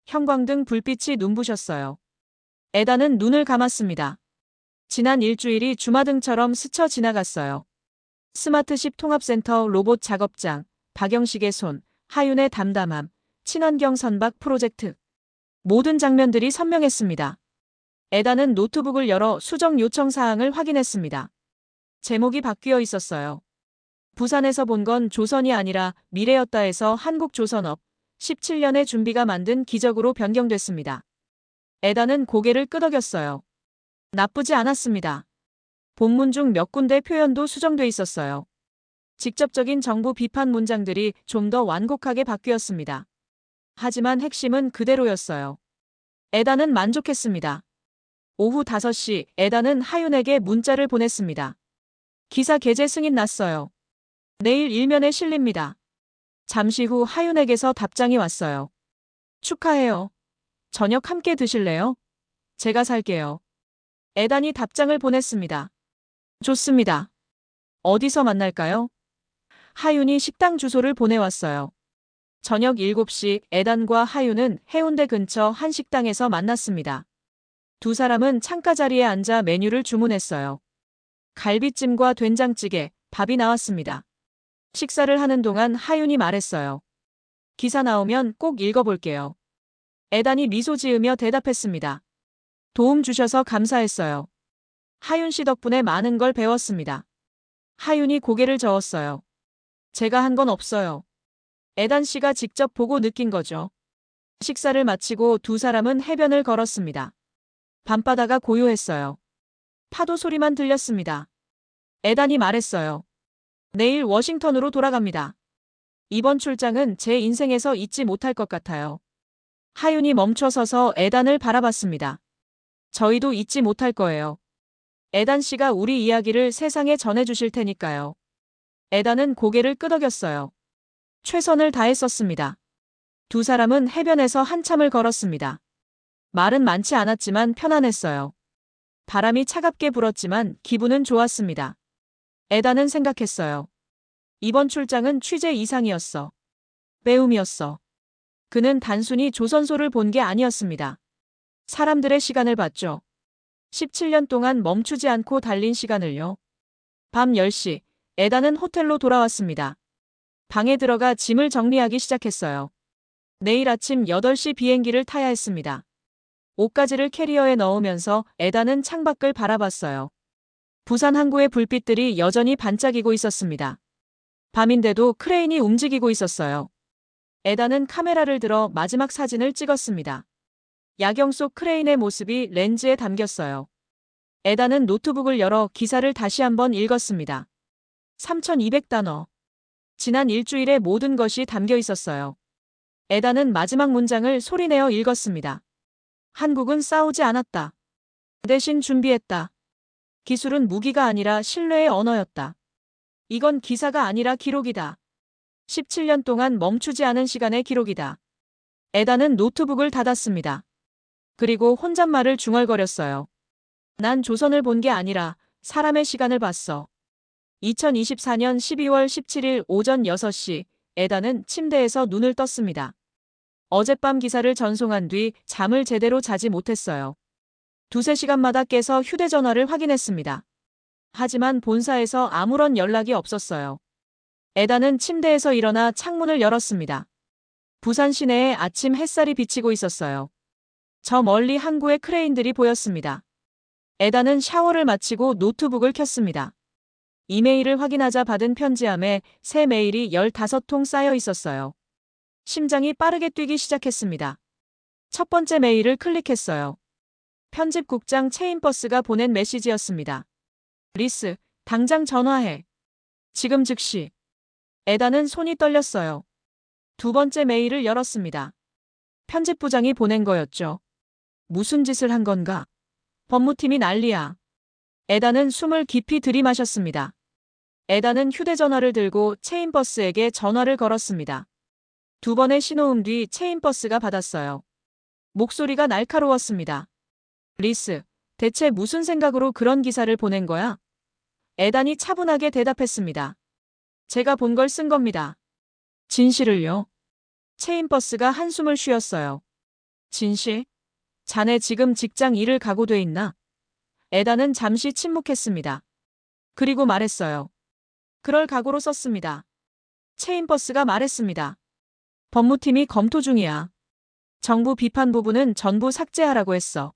형광등 불빛이 눈부셨어요. 에단은 눈을 감았습니다. 지난 일주일이 주마등처럼 스쳐 지나갔어요. 스마트십 통합센터 로봇 작업장, 박영식의 손, 하윤의 담담함, 친환경 선박 프로젝트. 모든 장면들이 선명했습니다. 에단은 노트북을 열어 수정 요청 사항을 확인했습니다. 제목이 바뀌어 있었어요. 부산에서 본 건 조선이 아니라 미래였다에서 한국조선업, 17년의 준비가 만든 기적으로 변경됐습니다. 에단은 고개를 끄덕였어요. 나쁘지 않았습니다. 본문 중 몇 군데 표현도 수정돼 있었어요. 직접적인 정부 비판 문장들이 좀 더 완곡하게 바뀌었습니다. 하지만 핵심은 그대로였어요. 에단은 만족했습니다. 오후 5시 에단은 하윤에게 문자를 보냈습니다. 기사 게재 승인 났어요. 내일 일면에 실립니다. 잠시 후 하윤에게서 답장이 왔어요. 축하해요. 저녁 함께 드실래요? 제가 살게요. 에단이 답장을 보냈습니다. 좋습니다. 어디서 만날까요? 하윤이 식당 주소를 보내왔어요. 저녁 7시 에단과 하윤은 해운대 근처 한 식당에서 만났습니다. 두 사람은 창가 자리에 앉아 메뉴를 주문했어요. 갈비찜과 된장찌개, 밥이 나왔습니다. 식사를 하는 동안 하윤이 말했어요. 기사 나오면 꼭 읽어볼게요. 에단이 미소 지으며 대답했습니다. 도움 주셔서 감사했어요. 하윤 씨 덕분에 많은 걸 배웠습니다. 하윤이 고개를 저었어요. 제가 한 건 없어요. 에단 씨가 직접 보고 느낀 거죠. 식사를 마치고 두 사람은 해변을 걸었습니다. 밤바다가 고요했어요. 파도 소리만 들렸습니다. 에단이 말했어요. 내일 워싱턴으로 돌아갑니다. 이번 출장은 제 인생에서 잊지 못할 것 같아요. 하윤이 멈춰서서 에단을 바라봤습니다. 저희도 잊지 못할 거예요. 에단 씨가 우리 이야기를 세상에 전해주실 테니까요. 에단은 고개를 끄덕였어요. 최선을 다했었습니다. 두 사람은 해변에서 한참을 걸었습니다. 말은 많지 않았지만 편안했어요. 바람이 차갑게 불었지만 기분은 좋았습니다. 에단은 생각했어요. 이번 출장은 취재 이상이었어. 배움이었어. 그는 단순히 조선소를 본 게 아니었습니다. 사람들의 시간을 봤죠. 17년 동안 멈추지 않고 달린 시간을요. 밤 10시, 에다는 호텔로 돌아왔습니다. 방에 들어가 짐을 정리하기 시작했어요. 내일 아침 8시 비행기를 타야 했습니다. 옷가지를 캐리어에 넣으면서 에다는 창밖을 바라봤어요. 부산 항구의 불빛들이 여전히 반짝이고 있었습니다. 밤인데도 크레인이 움직이고 있었어요. 에다는 카메라를 들어 마지막 사진을 찍었습니다. 야경 속 크레인의 모습이 렌즈에 담겼어요. 에다는 노트북을 열어 기사를 다시 한번 읽었습니다. 3200단어. 지난 일주일의 모든 것이 담겨 있었어요. 에다는 마지막 문장을 소리내어 읽었습니다. 한국은 싸우지 않았다. 대신 준비했다. 기술은 무기가 아니라 신뢰의 언어였다. 이건 기사가 아니라 기록이다. 17년 동안 멈추지 않은 시간의 기록이다. 에다는 노트북을 닫았습니다. 그리고 혼잣말을 중얼거렸어요. 난 조선을 본 게 아니라 사람의 시간을 봤어. 2024년 12월 17일 오전 6시, 에다는 침대에서 눈을 떴습니다. 어젯밤 기사를 전송한 뒤 잠을 제대로 자지 못했어요. 두세 시간마다 깨서 휴대전화를 확인했습니다. 하지만 본사에서 아무런 연락이 없었어요. 에다는 침대에서 일어나 창문을 열었습니다. 부산 시내에 아침 햇살이 비치고 있었어요. 저 멀리 항구의 크레인들이 보였습니다. 에다는 샤워를 마치고 노트북을 켰습니다. 이메일을 확인하자 받은 편지함에 새 메일이 15통 쌓여 있었어요. 심장이 빠르게 뛰기 시작했습니다. 첫 번째 메일을 클릭했어요. 편집국장 체인버스가 보낸 메시지였습니다. 리스, 당장 전화해. 지금 즉시. 에다는 손이 떨렸어요. 두 번째 메일을 열었습니다. 편집부장이 보낸 거였죠. 무슨 짓을 한 건가? 법무팀이 난리야. 에다는 숨을 깊이 들이마셨습니다. 에다는 휴대전화를 들고 체인버스에게 전화를 걸었습니다. 두 번의 신호음 뒤 체인버스가 받았어요. 목소리가 날카로웠습니다. 리스, 대체 무슨 생각으로 그런 기사를 보낸 거야? 에단이 차분하게 대답했습니다. 제가 본 걸 쓴 겁니다. 진실을요? 체인버스가 한숨을 쉬었어요. 진실? 자네 지금 직장 일을 각오돼 있나? 에다는 잠시 침묵했습니다. 그리고 말했어요. 그럴 각오로 썼습니다. 체인버스가 말했습니다. 법무팀이 검토 중이야. 정부 비판 부분은 전부 삭제하라고 했어.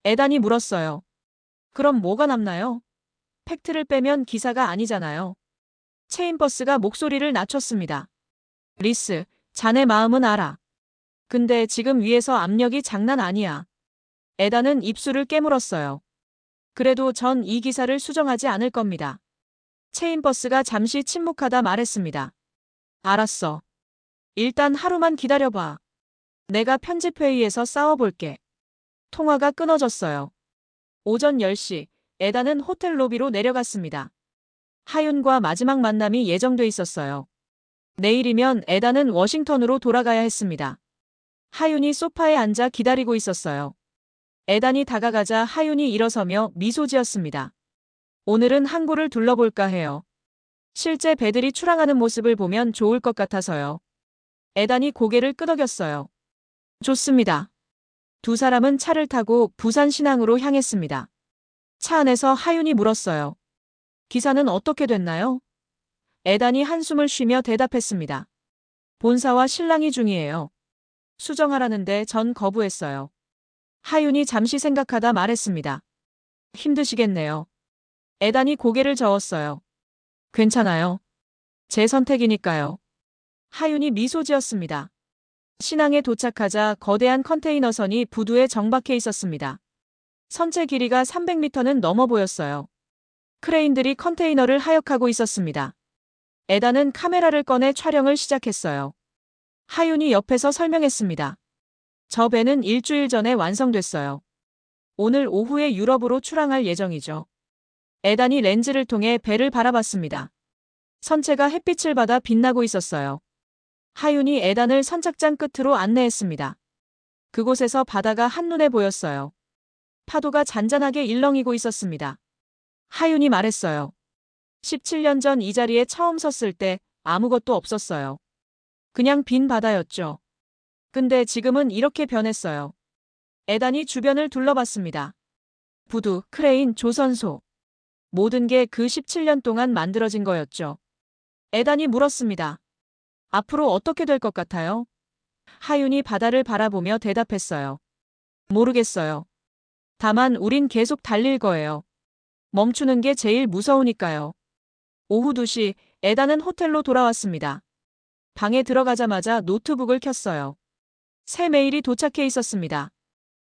에단이 물었어요. 그럼 뭐가 남나요? 팩트를 빼면 기사가 아니잖아요. 체인버스가 목소리를 낮췄습니다. 리스, 자네 마음은 알아. 근데 지금 위에서 압력이 장난 아니야. 에다는 입술을 깨물었어요. 그래도 전 이 기사를 수정하지 않을 겁니다. 체인버스가 잠시 침묵하다 말했습니다. 알았어. 일단 하루만 기다려봐. 내가 편집회의에서 싸워볼게. 통화가 끊어졌어요. 오전 10시, 에다는 호텔 로비로 내려갔습니다. 하윤과 마지막 만남이 예정돼 있었어요. 내일이면 에다는 워싱턴으로 돌아가야 했습니다. 하윤이 소파에 앉아 기다리고 있었어요. 에단이 다가가자 하윤이 일어서며 미소 지었습니다. 오늘은 항구를 둘러볼까 해요. 실제 배들이 출항하는 모습을 보면 좋을 것 같아서요. 에단이 고개를 끄덕였어요. 좋습니다. 두 사람은 차를 타고 부산 신항으로 향했습니다. 차 안에서 하윤이 물었어요. 기사는 어떻게 됐나요? 에단이 한숨을 쉬며 대답했습니다. 본사와 실랑이 중이에요. 수정하라는데 전 거부했어요. 하윤이 잠시 생각하다 말했습니다. 힘드시겠네요. 에단이 고개를 저었어요. 괜찮아요. 제 선택이니까요. 하윤이 미소 지었습니다. 신항에 도착하자 거대한 컨테이너선이 부두에 정박해 있었습니다. 선체 길이가 300m는 넘어 보였어요. 크레인들이 컨테이너를 하역하고 있었습니다. 에단은 카메라를 꺼내 촬영을 시작했어요. 하윤이 옆에서 설명했습니다. 저 배는 일주일 전에 완성됐어요. 오늘 오후에 유럽으로 출항할 예정이죠. 에단이 렌즈를 통해 배를 바라봤습니다. 선체가 햇빛을 받아 빛나고 있었어요. 하윤이 에단을 선착장 끝으로 안내했습니다. 그곳에서 바다가 한눈에 보였어요. 파도가 잔잔하게 일렁이고 있었습니다. 하윤이 말했어요. 17년 전 이 자리에 처음 섰을 때 아무것도 없었어요. 그냥 빈 바다였죠. 근데 지금은 이렇게 변했어요. 에단이 주변을 둘러봤습니다. 부두, 크레인, 조선소. 모든 게 그 17년 동안 만들어진 거였죠. 에단이 물었습니다. 앞으로 어떻게 될 것 같아요? 하윤이 바다를 바라보며 대답했어요. 모르겠어요. 다만 우린 계속 달릴 거예요. 멈추는 게 제일 무서우니까요. 오후 2시, 에단은 호텔로 돌아왔습니다. 방에 들어가자마자 노트북을 켰어요. 새 메일이 도착해 있었습니다.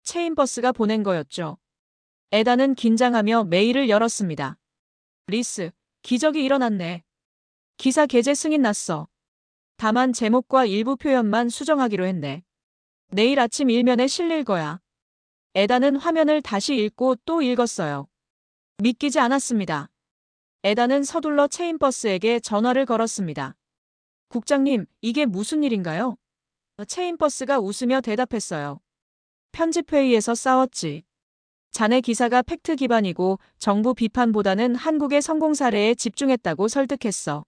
체인버스가 보낸 거였죠. 에단은 긴장하며 메일을 열었습니다. 리스, 기적이 일어났네. 기사 게재 승인 났어. 다만 제목과 일부 표현만 수정하기로 했네. 내일 아침 일면에 실릴 거야. 에단은 화면을 다시 읽고 또 읽었어요. 믿기지 않았습니다. 에단은 서둘러 체인버스에게 전화를 걸었습니다. 국장님, 이게 무슨 일인가요? 체인버스가 웃으며 대답했어요. 편집회의에서 싸웠지. 자네 기사가 팩트 기반이고 정부 비판보다는 한국의 성공 사례에 집중했다고 설득했어.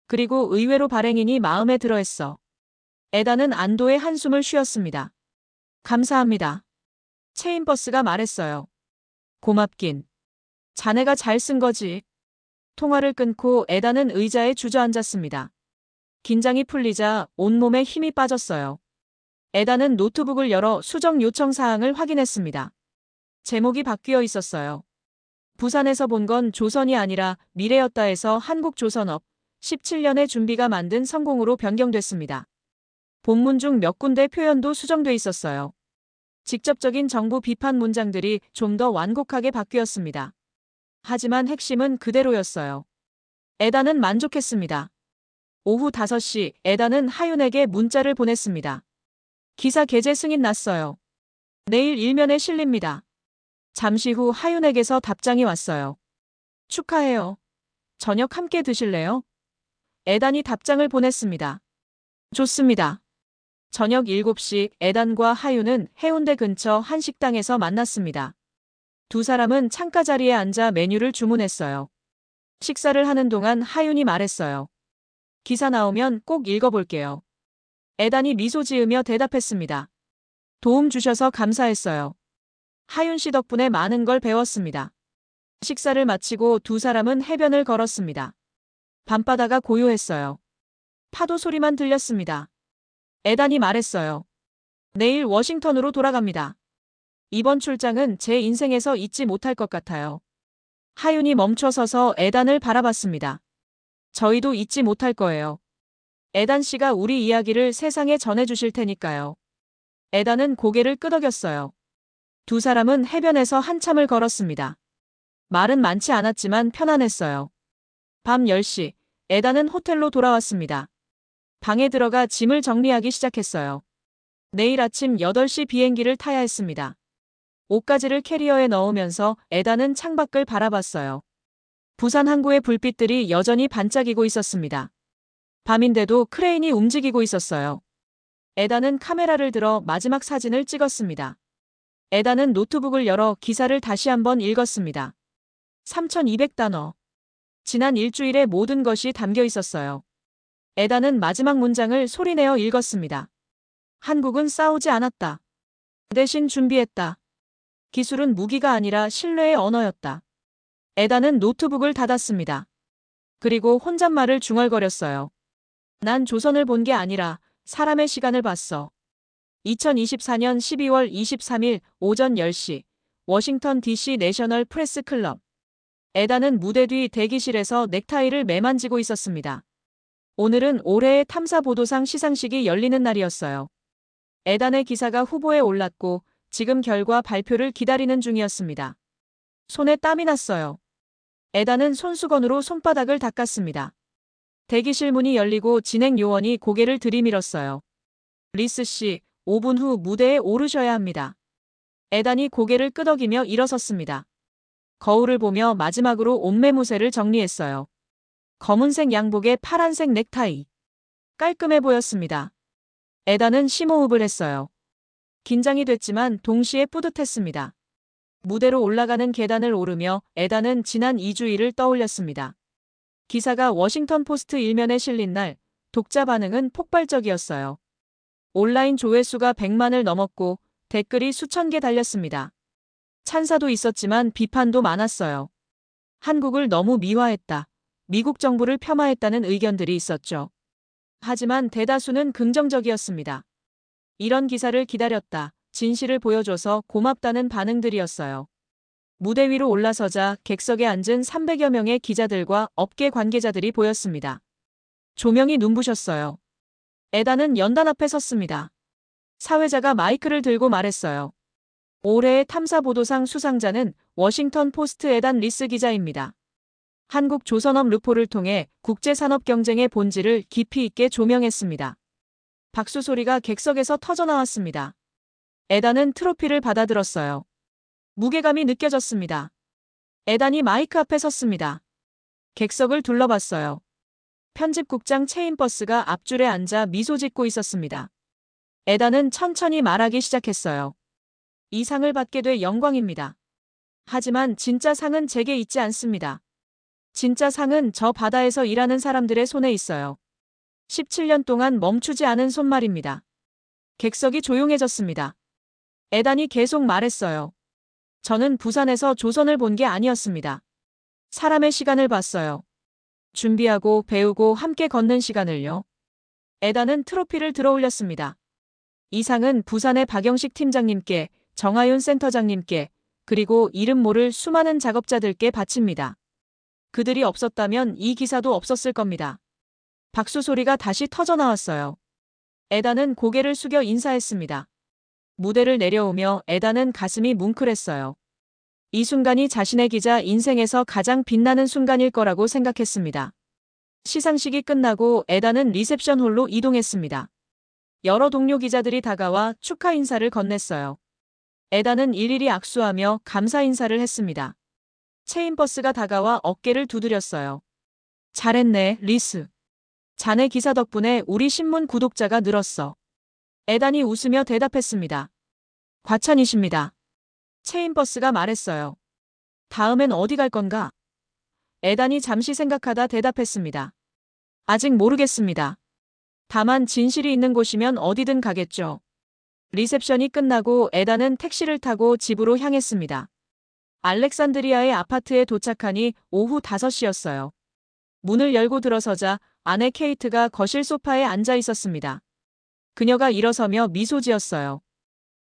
그리고 의외로 발행인이 마음에 들어했어. 에단은 안도의 한숨을 쉬었습니다. 감사합니다. 체인버스가 말했어요. 고맙긴. 자네가 잘 쓴 거지. 통화를 끊고 에단은 의자에 주저앉았습니다. 긴장이 풀리자 온몸에 힘이 빠졌어요. 에단은 노트북을 열어 수정 요청 사항을 확인했습니다. 제목이 바뀌어 있었어요. 부산에서 본 건 조선이 아니라 미래였다에서 한국조선업 17년의 준비가 만든 성공으로 변경됐습니다. 본문 중 몇 군데 표현도 수정돼 있었어요. 직접적인 정부 비판 문장들이 좀 더 완곡하게 바뀌었습니다. 하지만 핵심은 그대로였어요. 에단은 만족했습니다. 오후 5시 에단은 하윤에게 문자를 보냈습니다. 기사 게재 승인 났어요. 내일 일면에 실립니다. 잠시 후 하윤에게서 답장이 왔어요. 축하해요. 저녁 함께 드실래요? 에단이 답장을 보냈습니다. 좋습니다. 저녁 7시 에단과 하윤은 해운대 근처 한 식당에서 만났습니다. 두 사람은 창가 자리에 앉아 메뉴를 주문했어요. 식사를 하는 동안 하윤이 말했어요. 기사 나오면 꼭 읽어볼게요. 에단이 미소 지으며 대답했습니다. 도움 주셔서 감사했어요. 하윤 씨 덕분에 많은 걸 배웠습니다. 식사를 마치고 두 사람은 해변을 걸었습니다. 밤바다가 고요했어요. 파도 소리만 들렸습니다. 에단이 말했어요. 내일 워싱턴으로 돌아갑니다. 이번 출장은 제 인생에서 잊지 못할 것 같아요. 하윤이 멈춰서서 에단을 바라봤습니다. 저희도 잊지 못할 거예요. 에단 씨가 우리 이야기를 세상에 전해주실 테니까요. 에단은 고개를 끄덕였어요. 두 사람은 해변에서 한참을 걸었습니다. 말은 많지 않았지만 편안했어요. 밤 10시, 에단은 호텔로 돌아왔습니다. 방에 들어가 짐을 정리하기 시작했어요. 내일 아침 8시 비행기를 타야 했습니다. 옷가지를 캐리어에 넣으면서 에단은 창밖을 바라봤어요. 부산 항구의 불빛들이 여전히 반짝이고 있었습니다. 밤인데도 크레인이 움직이고 있었어요. 에단은 카메라를 들어 마지막 사진을 찍었습니다. 에단은 노트북을 열어 기사를 다시 한번 읽었습니다. 3200단어. 지난 일주일의 모든 것이 담겨 있었어요. 에단은 마지막 문장을 소리내어 읽었습니다. 한국은 싸우지 않았다. 대신 준비했다. 기술은 무기가 아니라 신뢰의 언어였다. 에단은 노트북을 닫았습니다. 그리고 혼잣말을 중얼거렸어요. 난 조선을 본 게 아니라 사람의 시간을 봤어. 2024년 12월 23일 오전 10시 워싱턴 DC 내셔널 프레스 클럽. 에단은 무대 뒤 대기실에서 넥타이를 매만지고 있었습니다. 오늘은 올해의 탐사보도상 시상식이 열리는 날이었어요. 에단의 기사가 후보에 올랐고 지금 결과 발표를 기다리는 중이었습니다. 손에 땀이 났어요. 에단은 손수건으로 손바닥을 닦았습니다. 대기실 문이 열리고 진행 요원이 고개를 들이밀었어요. 리스 씨, 5분 후 무대에 오르셔야 합니다. 에단이 고개를 끄덕이며 일어섰습니다. 거울을 보며 마지막으로 옷매무새를 정리했어요. 검은색 양복에 파란색 넥타이. 깔끔해 보였습니다. 에단은 심호흡을 했어요. 긴장이 됐지만 동시에 뿌듯했습니다. 무대로 올라가는 계단을 오르며 에단은 지난 2주일을 떠올렸습니다. 기사가 워싱턴 포스트 일면에 실린 날 독자 반응은 폭발적이었어요. 온라인 조회수가 100만을 넘었고 댓글이 수천 개 달렸습니다. 찬사도 있었지만 비판도 많았어요. 한국을 너무 미화했다. 미국 정부를 폄하했다는 의견들이 있었죠. 하지만 대다수는 긍정적이었습니다. 이런 기사를 기다렸다. 진실을 보여줘서 고맙다는 반응들이었어요. 무대 위로 올라서자 객석에 앉은 300여 명의 기자들과 업계 관계자들이 보였습니다. 조명이 눈부셨어요. 에단은 연단 앞에 섰습니다. 사회자가 마이크를 들고 말했어요. 올해의 탐사보도상 수상자는 워싱턴 포스트 에단 리스 기자입니다. 한국 조선업 르포를 통해 국제산업 경쟁의 본질을 깊이 있게 조명했습니다. 박수 소리가 객석에서 터져나왔습니다. 에단은 트로피를 받아들었어요. 무게감이 느껴졌습니다. 에단이 마이크 앞에 섰습니다. 객석을 둘러봤어요. 편집국장 체인버스가 앞줄에 앉아 미소 짓고 있었습니다. 에단은 천천히 말하기 시작했어요. 이 상을 받게 돼 영광입니다. 하지만 진짜 상은 제게 있지 않습니다. 진짜 상은 저 바다에서 일하는 사람들의 손에 있어요. 17년 동안 멈추지 않은 손말입니다. 객석이 조용해졌습니다. 에단이 계속 말했어요. 저는 부산에서 조선을 본 게 아니었습니다. 사람의 시간을 봤어요. 준비하고 배우고 함께 걷는 시간을요. 에단은 트로피를 들어올렸습니다. 이 상은 부산의 박영식 팀장님께, 정하윤 센터장님께, 그리고 이름 모를 수많은 작업자들께 바칩니다. 그들이 없었다면 이 기사도 없었을 겁니다. 박수 소리가 다시 터져나왔어요. 에단은 고개를 숙여 인사했습니다. 무대를 내려오며 에단은 가슴이 뭉클했어요. 이 순간이 자신의 기자 인생에서 가장 빛나는 순간일 거라고 생각했습니다. 시상식이 끝나고 에단은 리셉션 홀로 이동했습니다. 여러 동료 기자들이 다가와 축하 인사를 건넸어요. 에단은 일일이 악수하며 감사 인사를 했습니다. 체인버스가 다가와 어깨를 두드렸어요. 잘했네, 리스. 자네 기사 덕분에 우리 신문 구독자가 늘었어. 에단이 웃으며 대답했습니다. 과찬이십니다. 체인버스가 말했어요. 다음엔 어디 갈 건가? 에단이 잠시 생각하다 대답했습니다. 아직 모르겠습니다. 다만 진실이 있는 곳이면 어디든 가겠죠. 리셉션이 끝나고 에단은 택시를 타고 집으로 향했습니다. 알렉산드리아의 아파트에 도착하니 오후 5시였어요. 문을 열고 들어서자 아내 케이트가 거실 소파에 앉아 있었습니다. 그녀가 일어서며 미소 지었어요.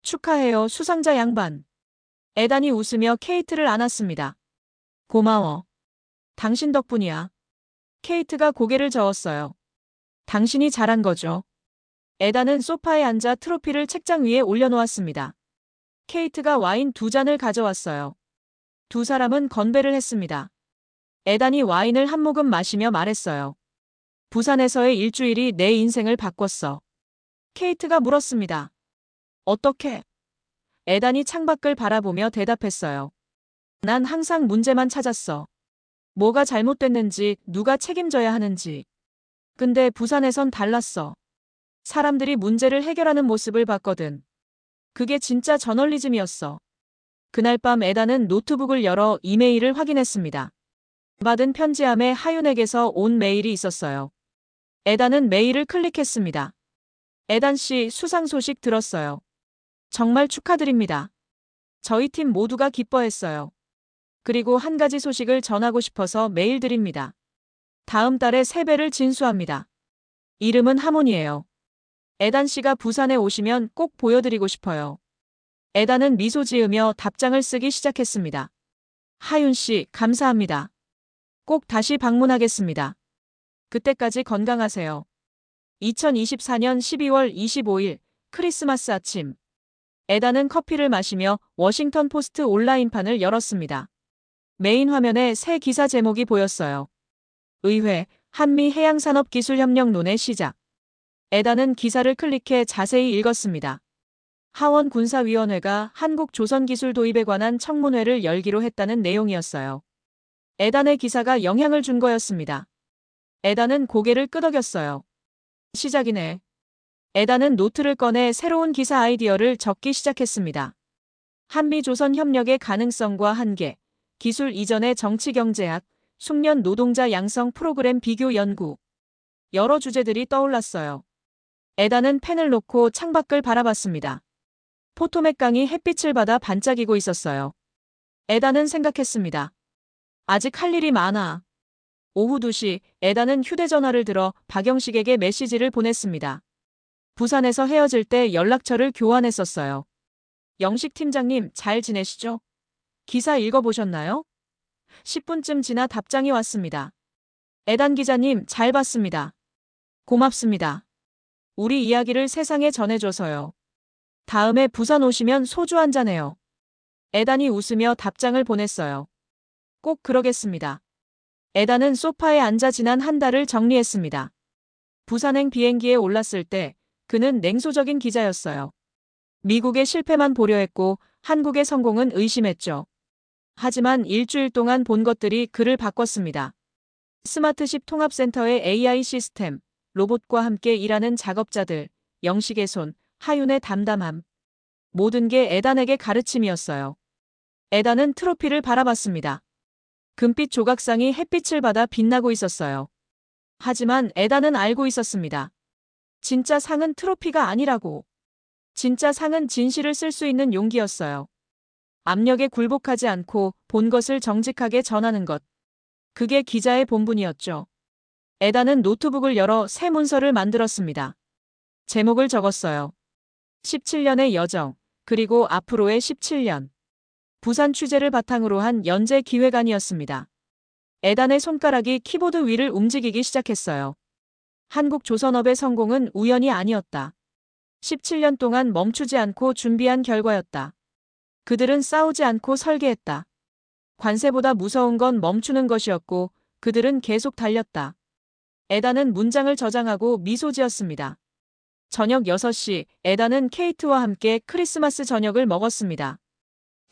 축하해요, 수상자 양반. 에단이 웃으며 케이트를 안았습니다. 고마워. 당신 덕분이야. 케이트가 고개를 저었어요. 당신이 잘한 거죠. 에단은 소파에 앉아 트로피를 책장 위에 올려놓았습니다. 케이트가 와인 2잔을 가져왔어요. 두 사람은 건배를 했습니다. 에단이 와인을 한 모금 마시며 말했어요. 부산에서의 일주일이 내 인생을 바꿨어. 케이트가 물었습니다. 어떻게? 에단이 창밖을 바라보며 대답했어요. 난 항상 문제만 찾았어. 뭐가 잘못됐는지, 누가 책임져야 하는지. 근데 부산에선 달랐어. 사람들이 문제를 해결하는 모습을 봤거든. 그게 진짜 저널리즘이었어. 그날 밤 에단은 노트북을 열어 이메일을 확인했습니다. 받은 편지함에 하윤에게서 온 메일이 있었어요. 에단은 메일을 클릭했습니다. 에단 씨, 수상 소식 들었어요. 정말 축하드립니다. 저희 팀 모두가 기뻐했어요. 그리고 한 가지 소식을 전하고 싶어서 메일 드립니다. 다음 달에 세배를 진수합니다. 이름은 하몬이에요. 에단 씨가 부산에 오시면 꼭 보여드리고 싶어요. 에단은 미소 지으며 답장을 쓰기 시작했습니다. 하윤 씨, 감사합니다. 꼭 다시 방문하겠습니다. 그때까지 건강하세요. 2024년 12월 25일 크리스마스 아침. 에단은 커피를 마시며 워싱턴 포스트 온라인판을 열었습니다. 메인 화면에 새 기사 제목이 보였어요. 의회, 한미해양산업기술협력론의 시작. 에단은 기사를 클릭해 자세히 읽었습니다. 하원 군사위원회가 한국 조선기술 도입에 관한 청문회를 열기로 했다는 내용이었어요. 에단의 기사가 영향을 준 거였습니다. 에단은 고개를 끄덕였어요. 시작이네. 에단은 노트를 꺼내 새로운 기사 아이디어를 적기 시작했습니다. 한미조선 협력의 가능성과 한계, 기술 이전의 정치경제학, 숙련 노동자 양성 프로그램 비교 연구. 여러 주제들이 떠올랐어요. 에다는 펜을 놓고 창밖을 바라봤습니다. 포토맥강이 햇빛을 받아 반짝이고 있었어요. 에다는 생각했습니다. 아직 할 일이 많아. 오후 2시, 에다는 휴대전화를 들어 박영식에게 메시지를 보냈습니다. 부산에서 헤어질 때 연락처를 교환했었어요. 영식 팀장님, 잘 지내시죠? 기사 읽어보셨나요? 10분쯤 지나 답장이 왔습니다. 에단 기자님, 잘 봤습니다. 고맙습니다. 우리 이야기를 세상에 전해줘서요. 다음에 부산 오시면 소주 한잔해요. 에단이 웃으며 답장을 보냈어요. 꼭 그러겠습니다. 에단은 소파에 앉아 지난 한 달을 정리했습니다. 부산행 비행기에 올랐을 때 그는 냉소적인 기자였어요. 미국의 실패만 보려 했고 한국의 성공은 의심했죠. 하지만 일주일 동안 본 것들이 그를 바꿨습니다. 스마트십 통합센터의 AI 시스템, 로봇과 함께 일하는 작업자들, 영식의 손, 하윤의 담담함. 모든 게 에단에게 가르침이었어요. 에단은 트로피를 바라봤습니다. 금빛 조각상이 햇빛을 받아 빛나고 있었어요. 하지만 에단은 알고 있었습니다. 진짜 상은 트로피가 아니라고. 진짜 상은 진실을 쓸 수 있는 용기였어요. 압력에 굴복하지 않고 본 것을 정직하게 전하는 것. 그게 기자의 본분이었죠. 에단은 노트북을 열어 새 문서를 만들었습니다. 제목을 적었어요. 17년의 여정, 그리고 앞으로의 17년. 부산 취재를 바탕으로 한 연재 기획안이었습니다. 에단의 손가락이 키보드 위를 움직이기 시작했어요. 한국 조선업의 성공은 우연이 아니었다. 17년 동안 멈추지 않고 준비한 결과였다. 그들은 싸우지 않고 설계했다. 관세보다 무서운 건 멈추는 것이었고 그들은 계속 달렸다. 에단은 문장을 저장하고 미소 지었습니다. 저녁 6시, 에단은 케이트와 함께 크리스마스 저녁을 먹었습니다.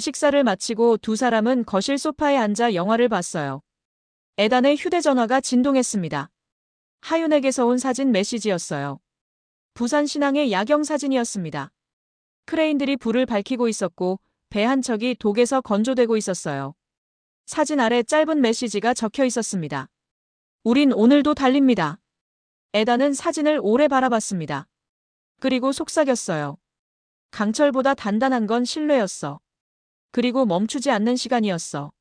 식사를 마치고 두 사람은 거실 소파에 앉아 영화를 봤어요. 에단의 휴대전화가 진동했습니다. 하윤에게서 온 사진 메시지였어요. 부산 신항의 야경 사진이었습니다. 크레인들이 불을 밝히고 있었고 배 한 척이 독에서 건조되고 있었어요. 사진 아래 짧은 메시지가 적혀 있었습니다. 우린 오늘도 달립니다. 에단은 사진을 오래 바라봤습니다. 그리고 속삭였어요. 강철보다 단단한 건 신뢰였어. 그리고 멈추지 않는 시간이었어.